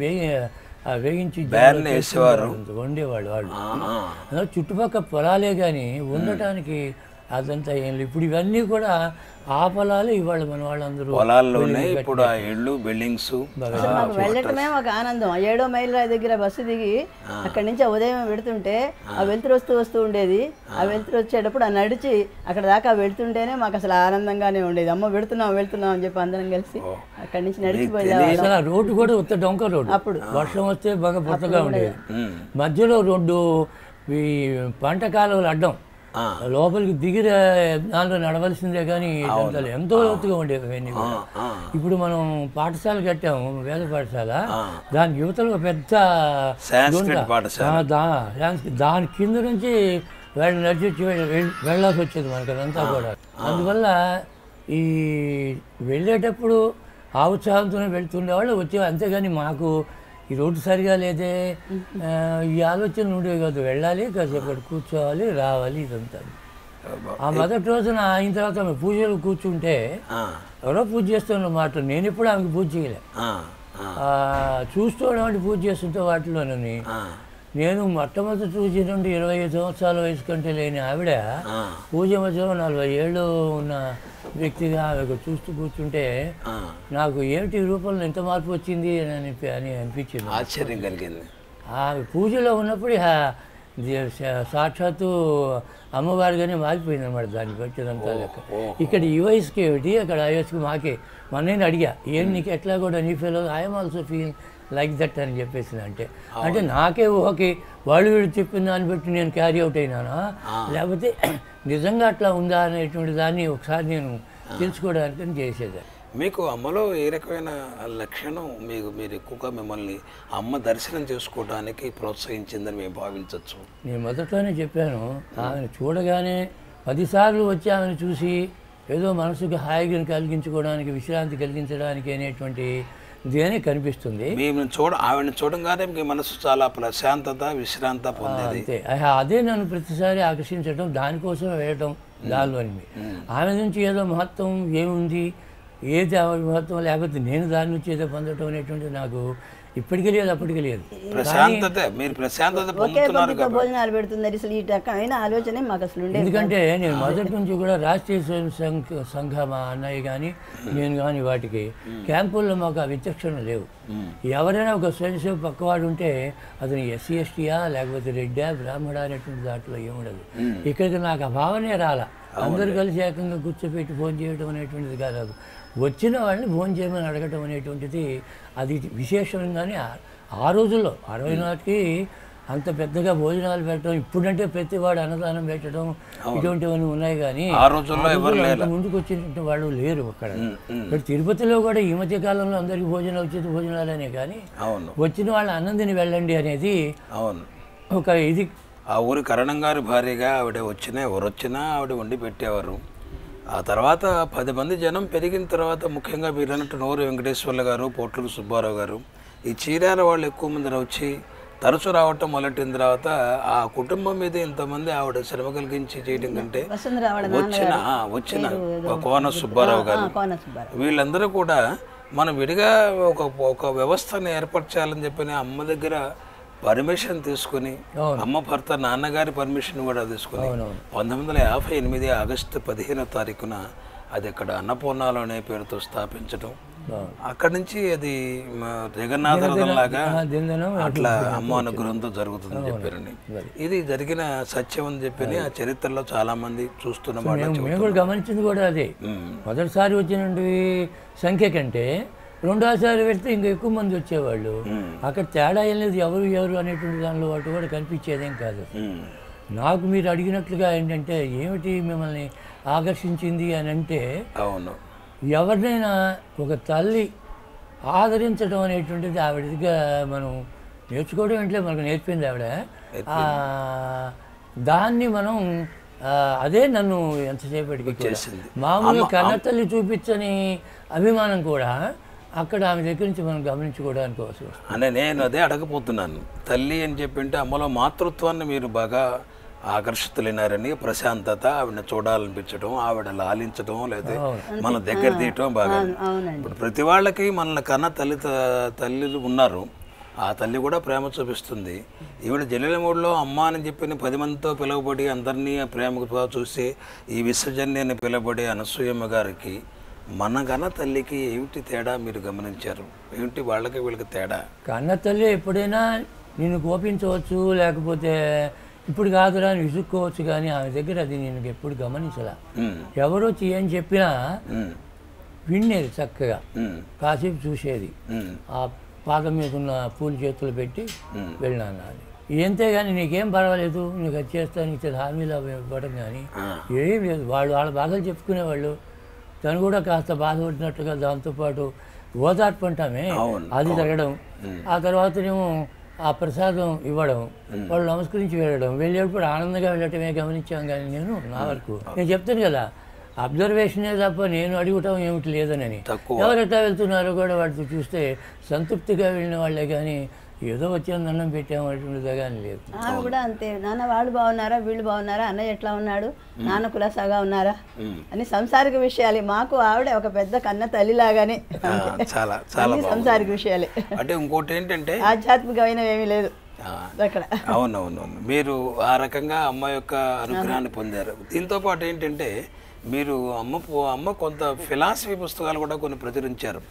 వేగించి వండేవాళ్ళు వాళ్ళు. చుట్టుపక్కల పొలాలే కానీ ఉండటానికి అదంతా ఏం లేదు. ఇప్పుడు ఇవన్నీ కూడా ఆ పొలాలు ఇవాళ మన వాళ్ళందరూ పొలాల్లోనే ఇప్పుడు ఆ ఇళ్ళు బిల్డింగ్స్. వెళ్ళటమే ఒక ఆనందం. 7వ మైల్ దగ్గర బస్సు దిగి అక్కడి నుంచి ఉదయం వెళుతుంటే ఆ వెలుతురు వస్తూ ఉండేది. ఆ వెలుతురు వచ్చేటప్పుడు ఆ నడిచి అక్కడ దాకా వెళ్తుంటేనే మాకు అసలు ఆనందంగానే ఉండేది. అమ్మ వెళుతున్నాం అని చెప్పి అందరం కలిసి అక్కడి నుంచి నడిచిపోయేది. రోడ్డు కూడా ఉత్త డొంక రోడ్డు, అప్పుడు వర్షం వస్తే బాగా పుట్టగా ఉండేది. మధ్యలో రోడ్డు ఈ పంట కాలువలు అడ్డం, లోపలికి దిగి దాంట్లో నడవలసిందే కానీ ఎంతో లోతుగా ఉండేవి అవన్నీ కూడా. ఇప్పుడు మనం పాఠశాల కట్టాము, వేద పాఠశాల, దాని యువతలో పెద్ద దాని కింద నుంచి నడిచి వెళ్ళాల్సి వచ్చేది మనకి అదంతా కూడా. అందువల్ల ఈ వెళ్ళేటప్పుడు ఆ ఉత్సాహంతోనే వెళ్తుండేవాళ్ళు వచ్చేవాళ్ళు. అంతేగాని మాకు ఈ రోడ్డు సరిగా లేదే ఈ ఆలోచనలు ఉండేవి కాదు. వెళ్ళాలి, కాసేపు కూర్చోవాలి, రావాలి, ఇదంతా. ఆ మొదటి రోజున అయిన తర్వాత ఆమె పూజలు కూర్చుంటే ఎవరో పూజ చేస్తున్న మాట, నేను ఎప్పుడు ఆమెకు పూజ చేయలే, చూస్తూ పూజ చేస్తుంటే వాటిలోనని. నేను మొట్టమొదటి చూసి నుండి 25 సంవత్సరాల వయసు కంటే లేని ఆవిడ పూజ మధ్యలో 40 ఏళ్ళు ఉన్న వ్యక్తిగా ఆమెకు చూస్తూ కూర్చుంటే నాకు ఏమిటి రూపంలో ఎంత మార్పు వచ్చింది అని అనిపించింది. ఆశ్చర్యం కలిగింది. ఆమె పూజలో ఉన్నప్పుడు సాక్షాత్తు అమ్మవారిగానే మారిపోయింది అనమాట దాన్ని పెట్టేదంతా లెక్క. ఇక్కడ ఈ వయసుకి ఏమిటి, అక్కడ ఆ వయసుకి మాకే. నేను అడిగా, ఏం నీకు ఎట్లా కూడా నీ feel I'm also feel like that అని చెప్పేసి అంటే నాకే ఓకే, వాళ్ళు వీళ్ళు చెప్పిన దాన్ని బట్టి నేను క్యారీ అవుట్ అయినానా, లేకపోతే నిజంగా అట్లా ఉందా అనేటువంటి దాన్ని ఒకసారి నేను తెలుసుకోవడానికి చేసేది. మీకు అమ్మలో ఏ రకమైన లక్షణం మీరు ఎక్కువగా మిమ్మల్ని అమ్మ దర్శనం చేసుకోవడానికి ప్రోత్సహించిందని మేము భావించవచ్చు? నేను మొదట్లోనే చెప్పాను, ఆమెను చూడగానే 10 సార్లు వచ్చి ఆమెను చూసి ఏదో మనసుకు హాయిగా కలిగించుకోవడానికి, విశ్రాంతి కలిగించడానికి అనేటువంటి ఇదేనే కనిపిస్తుంది. ఆవిడని చూడంగానే మీ మనసు చాలా ప్రశాంతత, విశ్రాంత పొందేది. అంతే, అదే నన్ను ప్రతిసారి ఆకర్షించడం, దానికోసం వెళ్ళటం దానిలోని. ఆమె నుంచి ఏదో మహత్వం ఏముంది, ఏది మహత్వం, లేకపోతే నేను దాని నుంచి ఏదో పొందటం అనేటువంటిది నాకు ఇప్పటికీ లేదు, అప్పటికీ లేదు. భోజనాలు పెడుతున్నారు అసలు ఈ రకమైన ఆలోచన మాకు అసలు ఉండేది. ఎందుకంటే నేను మొదటి నుంచి కూడా రాష్ట్రీయ స్వయం సంఘ మా అన్నయ్య కానీ నేను కానీ వాటికి క్యాంపుల్లో మాకు ఆ విచక్షణ లేవు. ఎవరైనా ఒక స్వయం సేవ పక్కవాడు ఉంటే అతను ఎస్సీ ఎస్టీయా లేకపోతే రెడ్డా బ్రాహ్మడా అనేటువంటి దాంట్లో ఏముండదు. ఇక్కడికి నాకు ఆ భావనే రాలా. అందరూ కలిసి ఏకంగా కూర్చోపెట్టి ఫోన్ చేయడం అనేటువంటిది కాదు, వచ్చిన వాళ్ళని ఫోన్ చేయమని అడగటం అనేటువంటిది అది విశేషంగానే. ఆ రోజుల్లో 60 నాటికి అంత పెద్దగా భోజనాలు పెట్టడం, ఇప్పుడంటే ప్రతివాడు అన్నదానం పెట్టడం ఇటువంటివన్నీ ఉన్నాయి, కానీ ముందుకు వచ్చినటువంటి వాళ్ళు లేరు అక్కడ. ఇప్పుడు తిరుపతిలో కూడా ఈ మధ్య కాలంలో అందరికీ భోజనాలనే, కానీ వచ్చిన వాళ్ళు అన్నం తిని వెళ్ళండి అనేది ఒక ఇది. ఆ ఊరి కరణం గారి భార్యగా ఆవిడ ఎవరు వచ్చినా ఆవిడ వండి పెట్టేవారు. ఆ తర్వాత 10 మంది జనం పెరిగిన తర్వాత ముఖ్యంగా మీరు అన్నట్టు నోరు వెంకటేశ్వర్ల గారు, పోట్లూరు సుబ్బారావు గారు, ఈ చీరాల వాళ్ళు ఎక్కువ మంది వచ్చి తరచు రావటం మొదలెట్టిన తర్వాత ఆ కుటుంబం మీద ఇంతమంది ఆవిడ శ్రమ కలిగించి చేయడం కంటే వచ్చిన కోన సుబ్బారావు గారు వీళ్ళందరూ కూడా మనం విడిగా ఒక వ్యవస్థను ఏర్పరచాలని చెప్పి అమ్మ దగ్గర పర్మిషన్ తీసుకుని, అమ్మ భర్త నాన్నగారి పర్మిషన్ కూడా తీసుకుని 1958 ఆగస్టు 15వ తారీఖున అది అక్కడ అన్నపూర్ణాలు అనే పేరుతో స్థాపించడం. అక్కడి నుంచి అది జగన్నాథరథంలాగా అట్లా అమ్మ అనుగ్రహంతో జరుగుతుందని చెప్పారండి. ఇది జరిగిన సత్యం అని చెప్పి ఆ చరిత్రలో చాలా మంది చూస్తున్నమాట. గమనించింది కూడా అదే. మొదటిసారి వచ్చినటువంటి సంఖ్య కంటే రెండోసారి వెళ్తే ఇంకా ఎక్కువ మంది వచ్చేవాళ్ళు. అక్కడ తేడా ఏం లేదు, ఎవరు అనేటువంటి దానిలో వాటి కూడా కనిపించేదేం కాదు. నాకు మీరు అడిగినట్లుగా ఏంటంటే ఏమిటి మిమ్మల్ని ఆకర్షించింది అని అంటే, ఎవరినైనా ఒక తల్లి ఆదరించడం అనేటువంటిది ఆవిడ దగ్గర మనం నేర్చుకోవడం అంటే మనకు నేర్పింది ఆవిడ. దాన్ని మనం అదే నన్ను ఎంతసేపటికి చేసింది. మామూలుగా కన్నతల్లి చూపించని అభిమానం కూడా అక్కడ ఆమె దగ్గర నుంచి మనం గమనించుకోవడానికి అవసరం. నేను అదే అడగపోతున్నాను. తల్లి అని చెప్పింటే అమ్మలో మాతృత్వాన్ని మీరు బాగా ఆకర్షితులైనారని, ప్రశాంతత, ఆవిడని చూడాలనిపించడం, ఆవిడ లాలించడం, లేదా మన దగ్గర తీయటం బాగా. ఇప్పుడు ప్రతి వాళ్ళకి మన కన్న తల్లిలు ఉన్నారు. ఆ తల్లి కూడా ప్రేమ చూపిస్తుంది. ఈవిడ జల్లెలమూడిలో అమ్మ అని చెప్పిన 10 మందితో పిలువబడి అందరినీ ప్రేమగా చూసి ఈ విశ్వజన్యాన్ని పిలువబడి అనసూయమ్మ గారికి మన కన్న తల్లికి ఏమిటి తేడా మీరు గమనించారు? ఏమిటి వాళ్ళకి వీళ్ళకి తేడా? కన్న తల్లి ఎప్పుడైనా నిన్ను కోపించవచ్చు, లేకపోతే ఇప్పుడు కాదురా అని విసుక్కోవచ్చు, కానీ ఆమె దగ్గర అది నేను ఎప్పుడు గమనించలా. ఎవరు వచ్చి ఏం చెప్పినా వినేది చక్కగా, కాసేపు చూసేది, ఆ పాదం మీద ఉన్న పూలు చేతులు పెట్టి వెళ్ళినాను అది. ఏంతే కానీ నీకేం పర్వాలేదు, నీకు అది చేస్తాను, నీకు హామీలు ఇవ్వడం కానీ ఏం లేదు. వాళ్ళ బాధలు చెప్పుకునేవాళ్ళు. తను కూడా కాస్త బాధపడినట్టుగా దాంతోపాటు ఓదార్పు అంటామే అది జరగడం. ఆ తర్వాతనేమో ఆ ప్రసాదం ఇవ్వడం, వాళ్ళు నమస్కరించి వెళ్ళడం, వెళ్ళేటప్పుడు ఆనందంగా వెళ్ళటమే గమనించాం. కానీ నా వరకు నేను చెప్తాను కదా, అబ్జర్వేషనే తప్ప నేను అడుగుతాం ఏమిటి లేదనని. ఎవరెట్లా వెళ్తున్నారో కూడా వాటితో చూస్తే సంతృప్తిగా వెళ్ళిన వాళ్ళే, కానీ ఏదో వచ్చాను దండం పెట్టామనేటువంటిదే కానీ లేదు. ఆమె కూడా అంతే, నాన్న వాళ్ళు బాగున్నారా, వీళ్ళు బాగున్నారా, అన్నయ్య ఎట్లా ఉన్నాడు, నాన్న కులాసాగా ఉన్నారా అని సంసారిక విషయాలు. మాకు ఆవిడ ఒక పెద్ద కన్న తల్లిలాగానే, చాలా చాలా సంసారిక విషయాలే. అంటే ఇంకోటి ఏంటంటే ఆధ్యాత్మికమైన ఏమీ లేదు అక్కడ. అవునవునవును, మీరు ఆ రకంగా అమ్మ యొక్క అనుగ్రహాన్ని పొందారు. దీంతో పాటు ఏంటంటే మీరు అమ్మ కొంత ఫిలాసఫీ పుస్తకాలు కూడా కొన్ని ప్రచురించారు.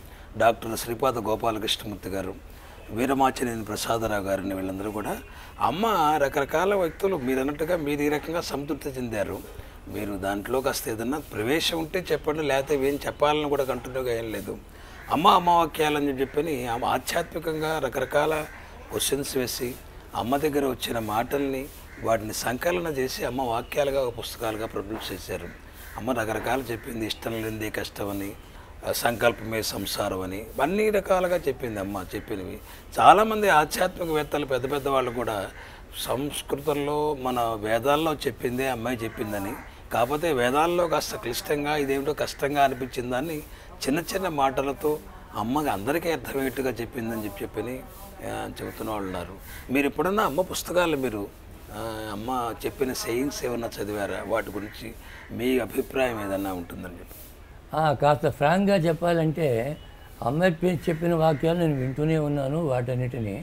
డాక్టర్ శ్రీపాద గోపాలకృష్ణమూర్తి గారు, వీరమాచినేని ప్రసాదరావు గారిని వీళ్ళందరూ కూడా అమ్మ రకరకాల వ్యక్తులు మీరు అన్నట్టుగా మీరు ఈ రకంగా సంతృప్తి చెందారు. మీరు దాంట్లో కాస్త ఏదన్నా ప్రవేశం ఉంటే చెప్పండి, లేకపోతే ఏం చెప్పాలని కూడా కంటిన్యూగా ఏం లేదు. అమ్మ వాక్యాలని చెప్పని ఆధ్యాత్మికంగా రకరకాల క్వశ్చన్స్ వేసి అమ్మ దగ్గర వచ్చిన మాటల్ని వాటిని సంకలన చేసి అమ్మ వాక్యాలుగా పుస్తకాలుగా ప్రొడ్యూస్ చేశారు. అమ్మ రకరకాలు చెప్పింది, ఇష్టం లేనిదే కష్టమని, సంకల్పమే సంసారం అని అన్ని రకాలుగా చెప్పింది అమ్మ. చెప్పినవి చాలామంది ఆధ్యాత్మికవేత్తలు పెద్ద పెద్ద వాళ్ళు కూడా సంస్కృతంలో మన వేదాల్లో చెప్పిందే అమ్మాయి చెప్పిందని, కాకపోతే వేదాల్లో కాస్త క్లిష్టంగా ఇదేమిటో కష్టంగా అనిపించిందని చిన్న చిన్న మాటలతో అమ్మకి అందరికీ అర్థమయ్యేట్టుగా చెప్పిందని చెప్పని చెబుతున్న వాళ్ళు ఉన్నారు. మీరు ఎప్పుడన్నా అమ్మ పుస్తకాలు మీరు అమ్మ చెప్పిన సెయింగ్స్ ఏమన్నా చదివారా? వాటి గురించి మీ అభిప్రాయం ఏదన్నా ఉంటుందని చెప్పి. కాస్త ఫ్రాంక్గా చెప్పాలంటే అమ్మాయి చెప్పిన వాక్యాలు నేను వింటూనే ఉన్నాను. వాటన్నిటినీ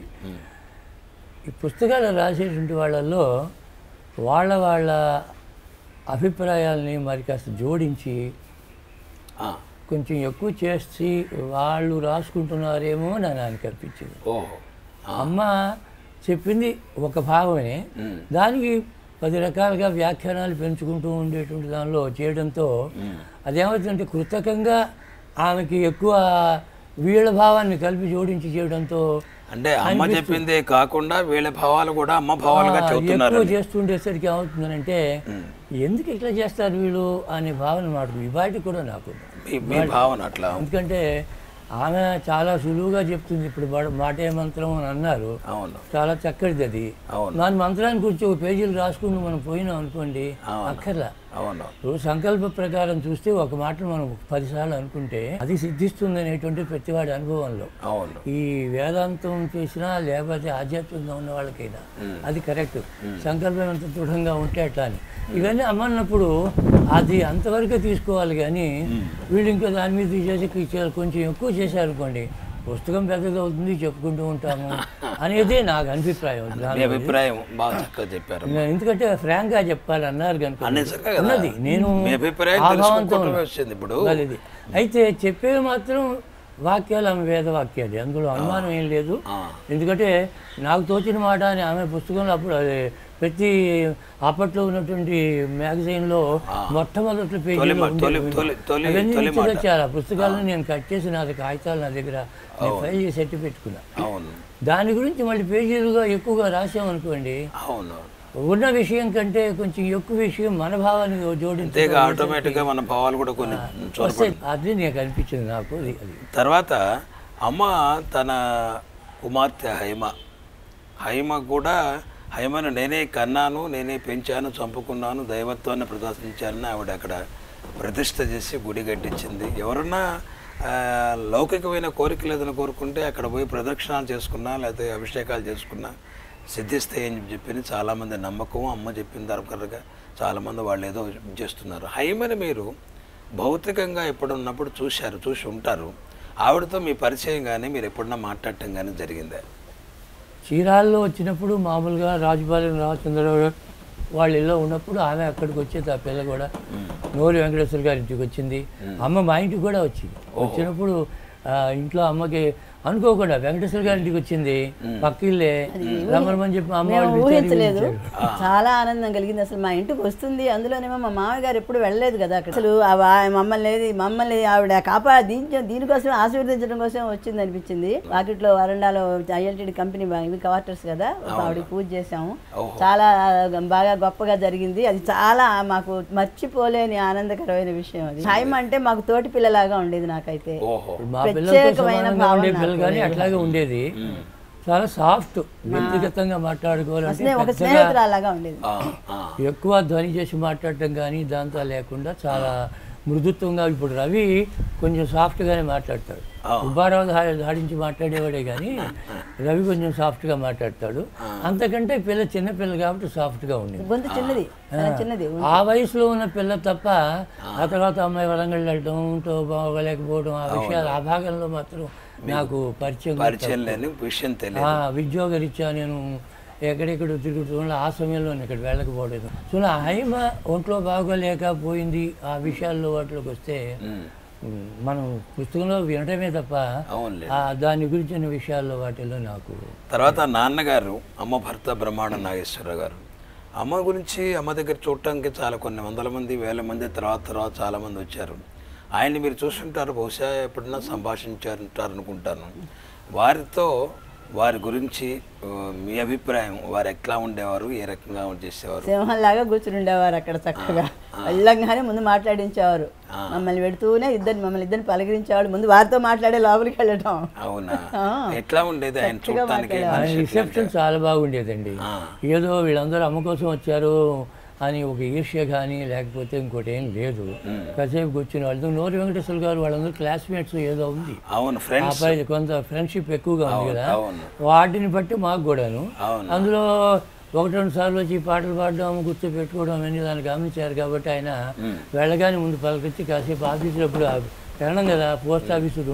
ఈ పుస్తకాలు రాసేటువంటి వాళ్ళల్లో వాళ్ళ అభిప్రాయాలని మరి కాస్త జోడించి కొంచెం ఎక్కువ చేసి వాళ్ళు రాసుకుంటున్నారేమో అని నాకు అనిపించింది. అమ్మ చెప్పింది ఒక భాగమే, దానికి 10 రకాలుగా వ్యాఖ్యానాలు పెంచుకుంటూ ఉండేటువంటి దానిలో చేయడంతో అదేమవుతుందంటే కృతకంగా ఆమెకి ఎక్కువ వీళ్ళ భావాన్ని కలిపి జోడించి చేయడంతో అంటే అమ్మ చెప్పిందే కాకుండా వీళ్ళ భావాలు కూడా అమ్మ భావాలుగా ఎక్కువ చేస్తుండేసరికి ఏమవుతుందనంటే ఎందుకు ఇట్లా చేస్తారు వీళ్ళు అనే భావన మాట ఇవాటి కూడా నాకు భావన అట్లా. ఎందుకంటే ఆమె చాలా సులువుగా చెప్తుంది. ఇప్పుడు మాటే మంత్రం అని అన్నారు, చాలా చక్కటిది అది. దాని మంత్రాన్ని గురించి ఒక పేజీలు రాసుకుని మనం పోయినాం అనుకోండి, అక్కర్లా. ఇప్పుడు సంకల్ప ప్రకారం చూస్తే ఒక మాటను మనం 10 సార్లు అనుకుంటే అది సిద్ధిస్తుంది అనేటువంటి ప్రతివాడి అనుభవంలో. ఈ వేదాంతం చేసినా లేకపోతే ఆధ్యాత్మికంగా ఉన్న వాళ్ళకైనా అది కరెక్ట్. సంకల్పం ఎంత దృఢంగా ఉంటే అట్లా అని ఇవన్నీ అమ్మన్నప్పుడు అది అంతవరకే తీసుకోవాలి. కానీ వీళ్ళు ఇంకా దాని మీద తీసేసి కొంచెం ఎక్కువ చేశారనుకోండి, పుస్తకం పెద్దది అవుతుంది, చెప్పుకుంటూ ఉంటాము అనేది నాకు అభిప్రాయం. ఎందుకంటే ఫ్రాంక్ గా చెప్పాలన్నారు కనుక ఉన్నది నేను అయితే చెప్పేవి మాత్రం వాక్యాలు ఆమె వేద వాక్యాలు, అందులో అనుమానం ఏం లేదు. ఎందుకంటే నాకు తోచిన మాట అని ఆమె పుస్తకంలో అప్పుడు అదే ప్రతి అప్పట్లో ఉన్నటువంటి మ్యాగజైన్లో మొట్టమొదటి పేజీలో వచ్చారు ఆ పుస్తకాలను నేను కట్ చేసి నా కాగితాలు నా దగ్గర ఫైల్ చేసి ఎట్టి పెట్టుకున్నా. దాని గురించి మళ్ళీ పేజీలుగా ఎక్కువగా రాసామనుకోండి, ఉన్న విషయం కంటే కొంచెం ఎక్కువ విషయం మన భావాన్ని జోడించి ఆటోమేటిక్గా మన భావాలు కూడా కొన్ని అది నాకు అనిపించింది. నాకు తర్వాత అమ్మ తన కుమార్తె హైమ కూడా హైమను నేనే కన్నాను, నేనే పెంచాను, చంపుకున్నాను, దైవత్వాన్ని ప్రదర్శించానని ఆవిడ అక్కడ ప్రతిష్ఠ చేసి గుడి కట్టించింది. ఎవరన్నా లౌకికమైన కోరికలు ఏదైనా కోరుకుంటే అక్కడ పోయి ప్రదక్షిణాలు చేసుకున్నా లేకపోతే అభిషేకాలు చేసుకున్నా సిద్ధిస్తాయని చెప్పి చాలామంది నమ్మకం. అమ్మ చెప్పిన తరపుగా చాలామంది వాళ్ళు ఏదో చేస్తున్నారు. హైమని మీరు భౌతికంగా ఎప్పుడున్నప్పుడు చూసి ఉంటారు. ఆవిడతో మీ పరిచయం కానీ మీరు ఎప్పుడన్నా మాట్లాడటం కానీ జరిగిందా? చీరాల్లో వచ్చినప్పుడు మామూలుగా రాజుపాలెం రామచంద్రరావు వాళ్ళ ఇల్లు ఉన్నప్పుడు ఆమె అక్కడికి వచ్చేది. ఆ పిల్ల కూడా నోరి వెంకటేశ్వర గారి ఇంటికి వచ్చింది. అమ్మ మా ఇంటికి కూడా వచ్చినప్పుడు ఇంట్లో అమ్మకి అనుకోకుండా వెంకటేశ్వర గారి ఇంటికి వచ్చింది, పక్కిల్లే రమ్మని చెప్పి అమ్మ ఊహించలేదు. చాలా ఆనందం కలిగింది. అసలు మా ఇంటికి వస్తుంది, అందులోనేమో మా మామయ్య గారు ఎప్పుడు వెళ్ళలేదు కదా అక్కడ. అసలు మమ్మల్ని ఆవిడ దీనికోసం ఆశీర్వదించడం కోసం వచ్చింది అనిపించింది. వాకిట్లో వరండాలో ఐఎల్టీడీ కంపెనీ క్వార్టర్స్ కదా, ఆవిడకి పూజ చేసాము. చాలా బాగా గొప్పగా జరిగింది. అది చాలా మాకు మర్చిపోలేని ఆనందకరమైన విషయం. అది హైమ అంటే మాకు తోటి పిల్లలాగా ఉండేది. నాకైతే ప్రత్యేకమైన భావన కానీ అట్లాగే ఉండేది. చాలా సాఫ్ట్, వ్యక్తిగతంగా మాట్లాడుకోవాలంటే ఎక్కువ ధ్వని చేసి మాట్లాడటం కానీ దాంతో లేకుండా చాలా మృదుత్వంగా. ఇప్పుడు రవి కొంచెం సాఫ్ట్గానే మాట్లాడతాడు, ఉబారావు దాడించి మాట్లాడేవాడే కానీ రవి కొంచెం సాఫ్ట్గా మాట్లాడతాడు. అంతకంటే చిన్న పిల్ల కాబట్టి సాఫ్ట్గా ఉండేది. ఆ వయసులో ఉన్న పిల్ల తప్ప ఆ తర్వాత అమ్మాయి వరంగల్ వెళ్ళడం, బాగోలేకపోవడం, ఆ విషయాలు ఆ భాగంలో మాత్రం నాకు పరిచయం లేని విషయం తెలియదు. ఉద్యోగరీత్యా నేను ఎక్కడెక్కడ తిరుగుతున్నా ఆ సమయంలో ఇక్కడ వెళ్ళకపోలేదు. సో హైమ ఒంట్లో బాగోలేకపోయింది ఆ విషయాల్లో వాటిలోకి వస్తే మనం పుస్తకంలో వినటమే తప్ప అవునులే. దాని గురించిన విషయాల్లో వాటిల్లో నాకు. తర్వాత నాన్నగారు అమ్మ భర్త బ్రహ్మాండ నాగేశ్వరరావు గారు. అమ్మ గురించి అమ్మ దగ్గర చూడటానికి చాలా కొన్ని వందల మంది వేల మంది తర్వాత చాలామంది వచ్చారు. ఆయన్ని మీరు చూస్తుంటారు, బహుశా ఎప్పుడన్నా సంభాషించారంటారు అనుకుంటాను. వారితో వారి గురించి మీ అభిప్రాయం, వారు ఎట్లా ఉండేవారు, ఏ రకంగా చేసేవారు? సింహంలాగా కూర్చుని ఉండేవారు అక్కడ చక్కగా. వెళ్ళంగానే ముందు మాట్లాడించేవారు, మమ్మల్ని పెడుతూనే మమ్మల్ని ఇద్దరిని పలకరించేవాడు. ముందు వారితో మాట్లాడే లోపలికి వెళ్ళటం. అవునా? ఎట్లా ఉండేది ఆయన చూడటానికి? రిసెప్షన్ చాలా బాగుండేదండి. ఏదో వీళ్ళందరూ అమ్మ కోసం వచ్చారు అని ఒక ఈర్ష్య కానీ లేకపోతే ఇంకోటి ఏం లేదు. కాసేపు కూర్చుని వాళ్ళు నోరు వెంకటేశ్వర గారు వాళ్ళందరూ క్లాస్మేట్స్ ఏదో ఉంది, కొంత ఫ్రెండ్షిప్ ఎక్కువగా ఉంది కదా, వాటిని బట్టి మాకు కూడాను. అందులో 1-2 సార్లు వచ్చి పాటలు పాడడం, గుర్తు పెట్టుకోవడం అన్నీ దాన్ని గమనించారు. కాబట్టి ఆయన వెళ్ళగానే ముందు పలకొచ్చి కాసేపు ఆఫీసులో ఇప్పుడు వెళ్ళడం కదా, పోస్ట్ ఆఫీసు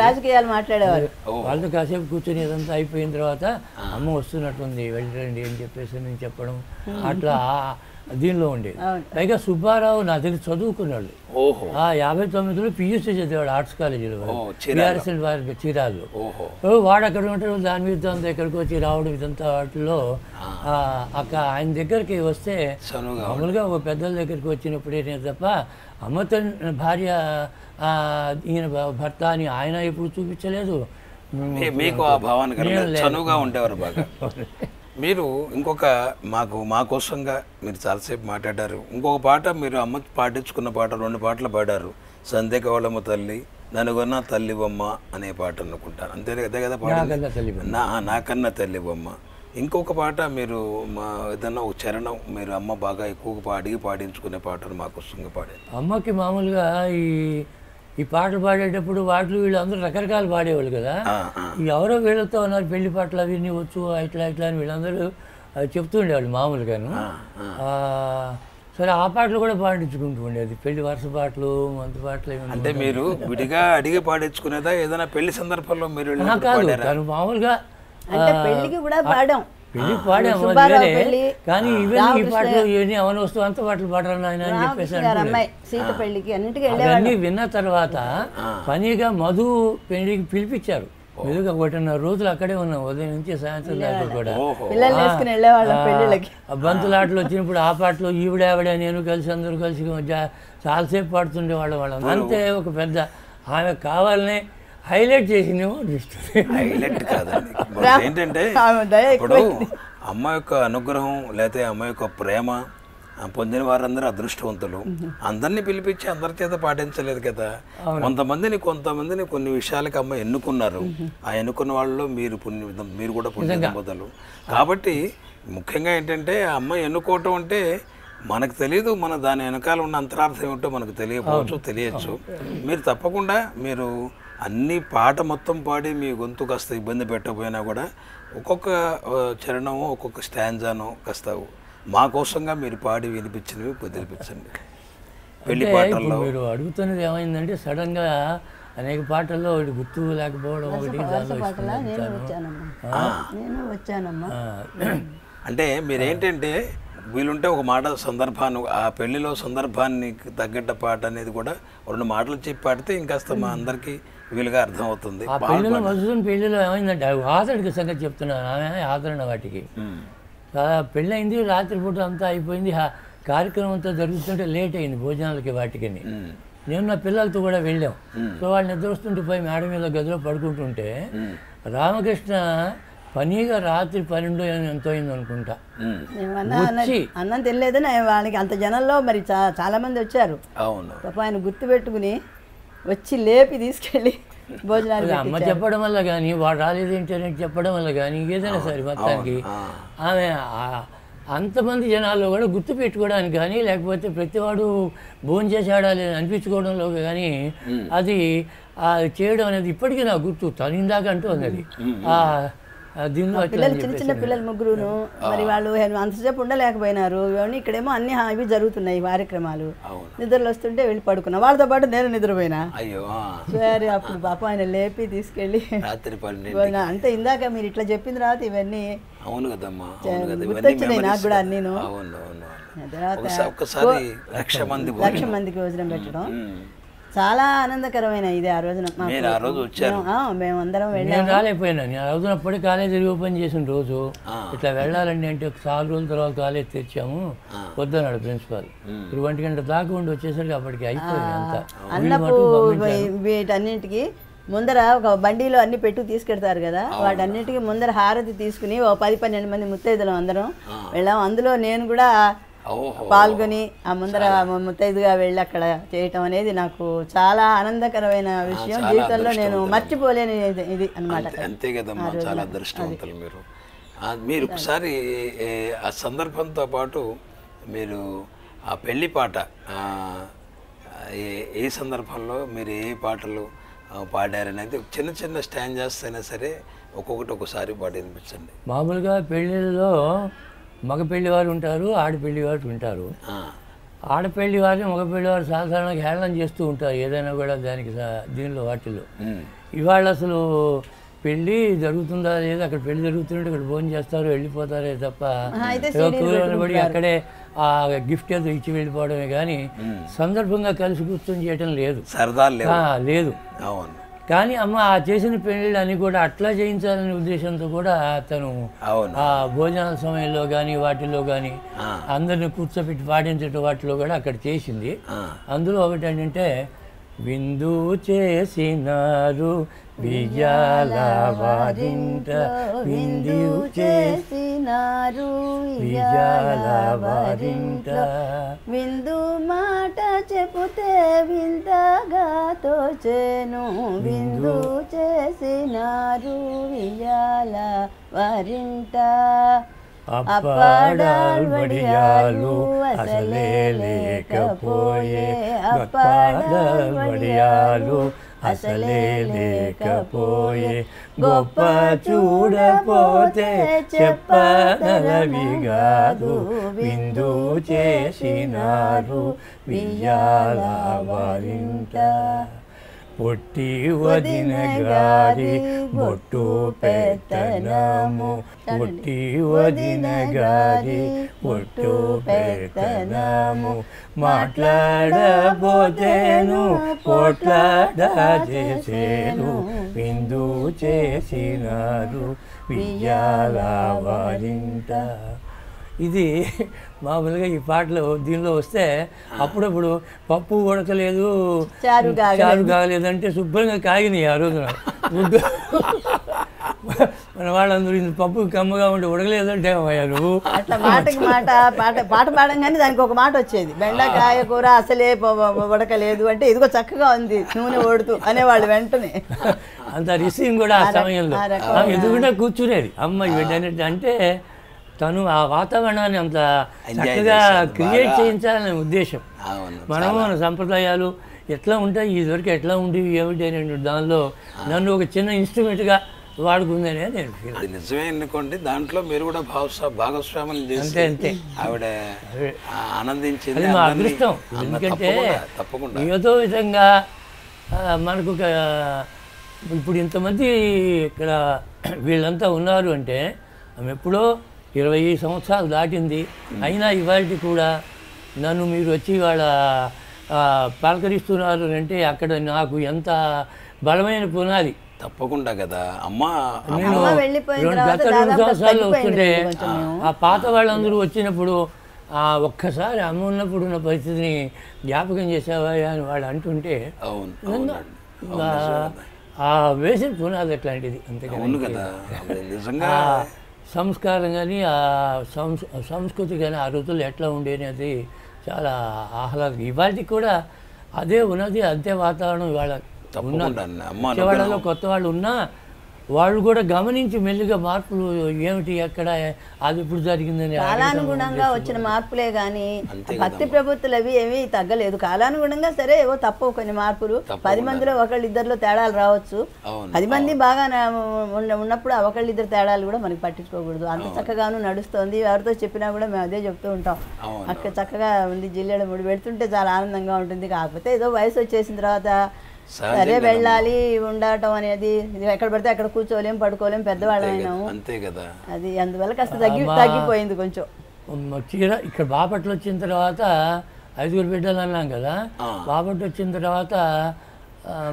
రాజకీయాలు మాట్లాడేవారు. వాళ్ళతో కాసేపు కూర్చొని ఇదంతా అయిపోయిన తర్వాత అమ్మ వస్తున్నట్టుంది వెళ్ళండి అని చెప్పేసి నేను చెప్పడం, అట్లా దీనిలో ఉండేది. పైగా సుబ్బారావు నా దగ్గర చదువుకున్నాడు. 59లో PUC చదివాడు ఆర్ట్స్ కాలేజీలో, BRSL వారి చీరాల్లో. వాడు అక్కడ ఉంటాడు, దాని మీద అంతా ఎక్కడికి వచ్చి రావడం ఇదంతా వాటిలో ఆయన దగ్గరికి వస్తే మామూలుగా ఒక పెద్దల దగ్గరికి వచ్చినప్పుడే తప్ప అమ్మతో భార్య ఈయన భర్త అని ఆయన ఎప్పుడు చూపించలేదు. మీకు ఆ భావన చనువుగా ఉండేవారు బాగా. మీరు ఇంకొక మా కోసంగా మీరు చాలాసేపు మాట్లాడారు. ఇంకొక పాట మీరు అమ్మ పాటించుకున్న పాట 2 పాటలు పాడారు. సంధ్య కవళమ్మ తల్లి, ననుగొన్న తల్లి బొమ్మ అనే పాట అనుకుంటాను, అంతే కదా పాట? నాకన్నా తల్లి బొమ్మ. ఇంకొక పాట మీరు ఏదన్నా ఒక చరణం మీరు అమ్మ బాగా ఎక్కువగా అడిగి పాడించుకునే పాటను మా కోసంగా పాడారు. అమ్మకి మామూలుగా ఈ పాటలు పాడేటప్పుడు వాటిలో వీళ్ళందరూ రకరకాలు పాడేవాళ్ళు కదా. ఎవరో వీళ్ళతో ఉన్నారు పెళ్లి పాటలు అవన్నీ వచ్చు ఇట్లా అని వీళ్ళందరూ చెప్తూ ఉండేవాళ్ళు మామూలుగాను. సరే ఆ పాటలు కూడా పాడించుకుంటూ ఉండేది, పెళ్లి వరుస పాటలు, మంతు పాటలు. అంటే మీరు విడిగా అడిగి పాడించుకునేదా ఏదైనా పెళ్లి సందర్భంలో మీరు? కాదు, తను మామూలుగా పెళ్లికి కూడా పాడాం, పెళ్లికి పాడాము. కానీ ఈ పాటలు ఇవన్నీ అవన్నీ వస్తూ అంత పాటలు పాడరు ఆయన అని చెప్పేసి అవన్నీ విన్న తర్వాత పనిగా మధు పెళ్లికి పిలిపించారు. మెదుగా 1.5 రోజులు అక్కడే ఉన్నాం, ఉదయం నుంచి సాయంత్రం దాకా కూడా. బంతులాటలు వచ్చినప్పుడు ఆ పాటలు ఈవిడ నేను కలిసి అందరూ కలిసి చాలాసేపు పాడుతుండే వాళ్ళం. అంతే ఒక పెద్ద ఆమె కావాలనే హైలైట్ చేసిందేమో అనిపిస్తుంది. హైలైట్ కాదండి, ఏంటంటే ఇప్పుడు అమ్మ యొక్క అనుగ్రహం లేకపోతే అమ్మ యొక్క ప్రేమ పొందిన వారందరూ అదృష్టవంతులు. అందరినీ పిలిపించి అందరి చేత పాటించలేదు కదా. కొంతమందిని కొన్ని విషయాలకు అమ్మ ఎన్నుకున్నారు. ఆ ఎన్నుకున్న వాళ్ళలో మీరు కూడా పుణ్యం పొందలు. కాబట్టి ముఖ్యంగా ఏంటంటే అమ్మ ఎన్నుకోవటం అంటే మనకు తెలియదు, మన దాని వెనకాల ఉన్న అంతరార్థం ఏమిటో మనకు తెలియచ్చు. మీరు తప్పకుండా మీరు అన్ని పాట మొత్తం పాడి మీ గొంతు కాస్త ఇబ్బంది పెట్టకపోయినా కూడా ఒక్కొక్క చరణము ఒక్కొక్క స్టాంజాను కాస్త మా కోసంగా మీరు పాడి వినిపించినవి వదిలిపించండి. పెళ్లి పాటల్లో మీరు అడుగుతున్నది ఏమైందంటే సడన్గా అనేక పాటల్లో ఒకటి గుర్తు లేకపోవడం ఒకటి అంటే మీరేంటంటే వీలుంటే ఒక మాట సందర్భాన్ని ఆ పెళ్లిలో సందర్భాన్ని తగ్గట్ట పాట అనేది కూడా 2 మాటలు చెప్పి పాడితే ఇంకాస్త మా అందరికీ వీలుగా అర్థం అవుతుంది. ఆ పెళ్లిలో మధుసూదన్ పెళ్లిలో ఏమైందంటే ఆదరణకి సంగతి చెప్తున్నాను. ఆమె ఆదరణ వాటికి పెళ్ళయింది, రాత్రిపూట అంతా అయిపోయింది, కార్యక్రమం అంతా జరుగుతుంటే లేట్ అయింది భోజనాలకి వాటికి. నేను నా పిల్లలతో కూడా వెళ్ళాం. సో వాళ్ళు నిద్ర వస్తుంటే పోయి మేడ మీద గదిలో పడుకుంటుంటే రామకృష్ణ పనిగా రాత్రి 12 ఎంతో అయింది అనుకుంటా అన్నం తెలియదని వాళ్ళకి అంత జనంలో మరి చాలా మంది వచ్చారు. పాప ఆయన గుర్తుపెట్టుకుని వచ్చి లేపి తీసుకెళ్ళి భోజనాలు అమ్మ చెప్పడం వల్ల కానీ వాడు రాలేదు ఇంటర్నెట్ చెప్పడం వల్ల కానీ ఏదైనా సరే మొత్తానికి ఆమె అంతమంది జనాల్లో కూడా గుర్తు పెట్టుకోవడానికి కానీ లేకపోతే ప్రతివాడు భోజనం చేసాడా లేదని అనిపించుకోవడంలో కానీ అది చేయడం అనేది ఇప్పటికీ నాకు గుర్తు. తను ఇందాక అంటూ ఉన్నది దీనిలో చిన్న పిల్లలు 3 మరి వాళ్ళు అంతసేపు ఉండలేకపోయినారు. ఇక్కడేమో అన్ని ఇవి జరుగుతున్నాయి కార్యక్రమాలు. నిద్రలు వస్తుంటే వెళ్ళి పడుకున్నా, వాళ్ళతో పాటు నేను నిద్రపోయినా. సరే అప్పుడు పాప ఆయన లేపి తీసుకెళ్ళి అంటే ఇందాక మీరు ఇట్లా చెప్పిన తర్వాత ఇవన్నీ గుర్తొచ్చినాయి నాకు కూడా. నేను ఒక్కసారి 1,00,000 మందికి భోజనం పెట్టడం, చాలా ఆనందకరమైన ఇది ఆ రోజున మాకు. మీరు ఆ రోజు వచ్చారు. మేమందరం నేను వెళ్ళాము. రాలేకపోయినా, నేను అవుతున్నప్పుడే కాలేజీ ఓపెన్ చేసిన రోజు ఇట్లా వెళ్ళాలండి అంటే చాలా రోజుల తర్వాత కాలేజ్ తెచ్చాము వద్దన్నాడు ప్రిన్సిపాల్. 1 గంట దాకా ఉండి వచ్చేసరికి అప్పటికి అయిపోయింది అంతా. అన్నపు వీటన్నింటికి ముందర ఒక బండిలో అన్ని పెట్టు తీసుకెడతారు కదా, వాటన్నిటికీ ముందర హారతి తీసుకుని 10-12 మంది ముత్తైదులం అందరం వెళ్ళాము. అందులో నేను కూడా పాల్గొని ఆ ముందర ముత్తైదుగా వెళ్ళి అక్కడ చేయటం అనేది నాకు చాలా ఆనందకరమైన విషయం. జీవితంలో నేను మర్చిపోలేని ఇది అన్నమాట. అంతే కదమ్మా, చాలా అదృష్టవంతులు మీరు. మీరు ఒకసారి ఆ సందర్భంతో పాటు మీరు ఆ పెళ్లి పాట ఏ సందర్భంలో మీరు ఏ పాటలు పాడారనేది చిన్న చిన్న స్టాంజర్స్ అయినా సరే ఒక్కొక్కటి ఒకసారి పాడి వినిపించండి. మామూలుగా పెళ్ళిళ్ళలో మగ పెళ్లివారు ఉంటారు, ఆడపెళ్లివారు ఉంటారు. ఆడపెళ్లివారిని మగ పెళ్లివారు సాధారణంగా హేళన చేస్తూ ఉంటారు ఏదైనా కూడా దానికి దీనిలో వాటిల్లో. ఇవాళ అసలు పెళ్ళి జరుగుతుందా లేదా, అక్కడ పెళ్లి జరుగుతుంటే ఇక్కడ భోజనం చేస్తారు వెళ్ళిపోతారే తప్ప కూరబడి అక్కడే ఆ గిఫ్ట్ ఏదో ఇచ్చి వెళ్ళిపోవడమే కానీ సందర్భంగా కలిసి కూర్చొని చేయటం లేదు, సరదా లేదు. కానీ అమ్మ ఆ చేసిన పెళ్ళిళ్ళు అని కూడా అట్లా చేయించాలనే ఉద్దేశంతో కూడా తను ఆ భోజనాల సమయంలో కానీ వాటిల్లో కానీ అందరిని కూర్చోబెట్టి పాటించడం వాటిలో కూడా అక్కడ చేసింది. అందులో ఒకటి ఏంటంటే విందు చేసినారు విజయాల వారింట, విందు చేసినారు విజయాల వారింట, విందు మాట చెబితే వింతగా తోచెను, విందు చేసినారు విజయాల వారింట, అప్పాడాలు వడియాలు అసలే లేకపోయే, అప్పాడాలు వడియాలు అసలే లేకపోయే, గొప్ప చూడపోతే చెప్పనలవి కాదు, విందు చేసినారు వియ్యాల వారింట, పొట్టి వదిన గారి బొట్టు పెత్తనము, పొట్టి వదిన గారి బొట్టు పెత్తనము, మాట్లాడబోతేను పోట్లాడ చేసేను, విందు చేసినారు వియ్యాల వారింట. ఇది మామూలుగా ఈ పాటలు దీనిలో వస్తే అప్పుడప్పుడు పప్పు ఉడకలేదు చారు కాగలేదంటే శుభ్రంగా కాగినాయి ఆ రోజున. మన వాళ్ళందరూ ఇంత పప్పు కమ్మగా ఉంటే ఉడకలేదంటే నువ్వు అట్లా మాటకి మాట పాట పాడంగానే దానికి ఒక మాట వచ్చేది, బెండకాయ కూర అసలే ఉడకలేదు అంటే ఇదిగో చక్కగా ఉంది నూనె ఓడుతూ అనేవాళ్ళు వెంటనే. అంత రిసీవింగ్ కూడా ఆ సమయంలో ఎదుగుండా కూర్చునేది అమ్మ ఇవన్నీ అంటే తను ఆ వాతావరణాన్ని అంత చక్కగా క్రియేట్ చేయించాలనే ఉద్దేశం. మనము మన సంప్రదాయాలు ఎట్లా ఉంటాయి ఇదివరకు ఎట్లా ఉండేవి ఏమిటి అనే దానిలో నన్ను ఒక చిన్న ఇన్స్ట్రుమెంట్గా వాడుకుందనే నేను ఫీల్. అది నిజమే అనుకోండి, దాంట్లో మీరు కూడా భాగస్వాములు చేసి అంతే ఆవిడ ఆనందించింది. అది మా అదృష్టం. ఎందుకంటే ఏదో విధంగా మనకు ఇప్పుడు ఇంతమంది ఇక్కడ వీళ్ళంతా ఉన్నారు అంటే ఆమె ఎప్పుడో 20 సంవత్సరాలు దాటింది. అయినా ఇవాళ కూడా నన్ను మీరు వచ్చి వాళ్ళ పలకరిస్తున్నారు అంటే అక్కడ నాకు ఎంత బలమైన పునాది. తప్పకుండా కదా అమ్మా. నేను గత 2 సంవత్సరాలు వస్తుంటే ఆ పాత వాళ్ళందరూ వచ్చినప్పుడు ఒక్కసారి అమ్మ ఉన్నప్పుడు ఉన్న పరిస్థితిని జ్ఞాపకం చేసావా అని వాళ్ళు అంటుంటే ఆ వేసిన పునాది అట్లాంటిది. అంతేకాదు కదా నిజంగా సంస్కారం కానీ ఆ సంస్కృతి కానీ ఆ రోజుల్లో ఎట్లా ఉండేది చాలా ఆహ్లాదం. ఇవాళకి కూడా అదే ఉన్నది, అంతే వాతావరణం ఇవాళ వాళ్ళలో కొత్త వాళ్ళు ఉన్నా వాళ్ళు కూడా గమనించి మెల్లిగా మార్పులు ఏమిటి ఎక్కడ అది ఇప్పుడు జరిగిందని కాలానుగుణంగా వచ్చిన మార్పులే కానీ భక్తి ప్రవృత్తులు అవి ఏమీ తగ్గలేదు. కాలానుగుణంగా సరే ఏవో తప్పవు కొన్ని మార్పులు. 10 మందిలో ఒకళ్ళిద్దరిలో తేడాలు రావచ్చు. 10 మంది బాగా ఉన్నప్పుడు ఆ ఒకళ్ళిద్దరు తేడాలు కూడా మనకి పట్టించుకోకూడదు. అంత చక్కగాను నడుస్తోంది. ఎవరితో చెప్పినా కూడా మేము అదే చెప్తూ ఉంటాం, అక్కడ చక్కగా ఉంది జిల్లేడ ముడి పెడుతుంటే చాలా ఆనందంగా ఉంటుంది. కాకపోతే ఏదో వయసు వచ్చేసిన తర్వాత సరే వెళ్ళాలి ఉండటం అనేది ఎక్కడ పడితే అక్కడ కూర్చోలేం పడుకోలేం పెద్దవాళ్ళం అయినాము అంతే కదా. అది అందువల్ల కాస్త తగ్గిపోయింది కొంచెం. చీర ఇక్కడ బాపట్ల వచ్చిన తర్వాత 5గురు బిడ్డలు అన్నాం కదా, బాపట్ల వచ్చిన తర్వాత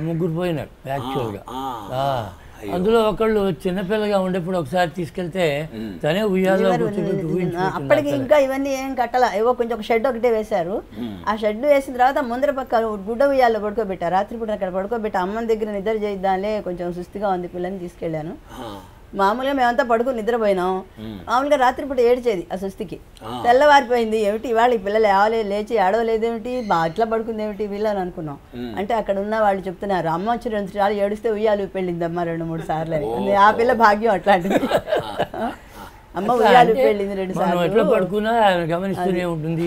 3 పోయినారు యాక్చువల్గా. అందులో ఒకళ్ళు చిన్నపిల్లగా ఉండేప్పుడు ఒకసారి తీసుకెళ్తే తనే ఉయ్యాలో అప్పటికి ఇంకా ఇవన్నీ ఏం కట్టాల, ఏవో కొంచెం ఒక షెడ్ ఒకటే వేశారు. ఆ షెడ్ వేసిన తర్వాత ముందర పక్క గుడ్డ ఉయ్యాలో పడుకోబెట్టారు. రాత్రిపూట అక్కడ పడుకోబెట్టి అమ్మని దగ్గర నిద్ర చేద్దాంలే, కొంచెం సుస్థిగా ఉంది పిల్లని తీసుకెళ్ళాను. మామూలుగా మేమంతా పడుకుని నిద్రపోయినాం. మామూలుగా రాత్రిపూట ఏడ్చేది ఆ సుస్థికి. తెల్లవారిపోయింది, ఏమిటి ఇవాళ ఈ పిల్లలు లేచి ఏడవలేదేమిటి, ఇట్లా పడుకుంది ఏమిటి వీళ్ళని అనుకున్నాం. అంటే అక్కడ ఉన్న వాళ్ళు చెప్తున్నారు, అమ్మ వచ్చి 2 సార్లు ఏడిస్తే ఉయ్యాలు పెళ్ళిందమ్మా 2-3 సార్లు అని. ఆ పిల్ల భాగ్యం అట్లాంటిది. అమ్మ ఉయ్యాలు పెళ్ళింది 2 సార్లు ఎట్లా పడుకున్నా గమనిస్తూనే ఉంటుంది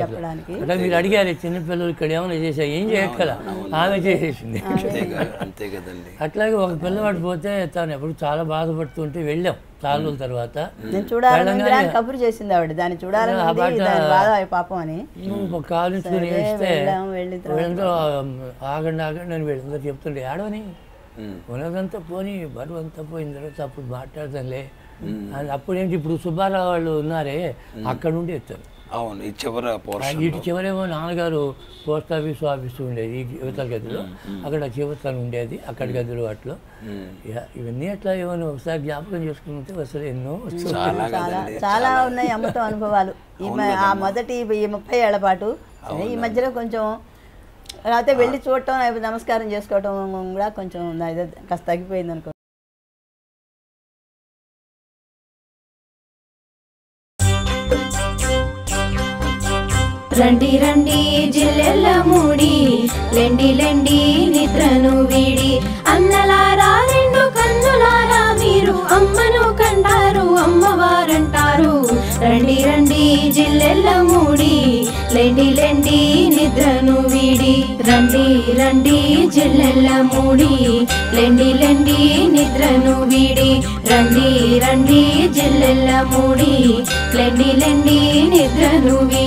చెప్పడానికి. అంటే మీరు అడిగారు చిన్నపిల్లలు ఇక్కడ ఏమైనా చేశారు, ఏం చేయక్కల ఆమె చేసేసింది. అంతే కదండి. అట్లాగే ఒక పిల్లవాడు పోతే తను ఎప్పుడు చాలా బాధపడుతుంటే వెళ్ళాం చాలా రోజుల తర్వాత. నేను చూడాలని కబురు చేసింది ఆవిడ, దాన్ని చూడాలని బాధ పాపం అని కాలుచుకుని వేస్తే వీళ్ళందరూ ఆగండి ఆగండి అని వీళ్ళందరూ చెప్తుండే ఆడవని ఉన్నదంతా పోని బరువు అంతా పోయిన తర్వాత అప్పుడు మాట్లాడతానులే. అప్పుడేంటి ఇప్పుడు సుబ్బారావు వాళ్ళు ఉన్నారే అక్కడ నుండి ఎత్తారు. అవును, ఇటు చివరేమో నాన్నగారు పోస్ట్ ఆఫీసు ఉండేది ఈ యువతల గదిలో, అక్కడ చివతలు ఉండేది అక్కడ గదిలో. అట్లా ఇవన్నీ అట్లా ఏమైనా ఒకసారి జ్ఞాపకం చేసుకుంటే అసలు ఎన్నో చాలా ఉన్నాయి అమ్మతో అనుభవాలు. ఆ మొదటి 30 ఏళ్ల పాటు, ఈ మధ్యలో కొంచెం లేకపోతే వెళ్ళి చూడటం నమస్కారం చేసుకోవటం కూడా కొంచెం కాస్త తగ్గిపోయింది అనుకో. రండి రండి జిల్లెల్ల మూడి, లెండి లెండి నిద్రను వీడి, అన్నలారా 2 కన్నులారా మీరు అమ్మను కంటారు అమ్మవారంటారు. రండి రండి జిల్లెల్ల మూడి, లెండి లెండి నిద్రను వీడి. రండి రండి జిల్లెల్ల మూడి, లెండి లెండి నిద్రను వీడి. రండి రండి జిల్లెల్ల మూడి, లెండి లెండి నిద్రను వీడి.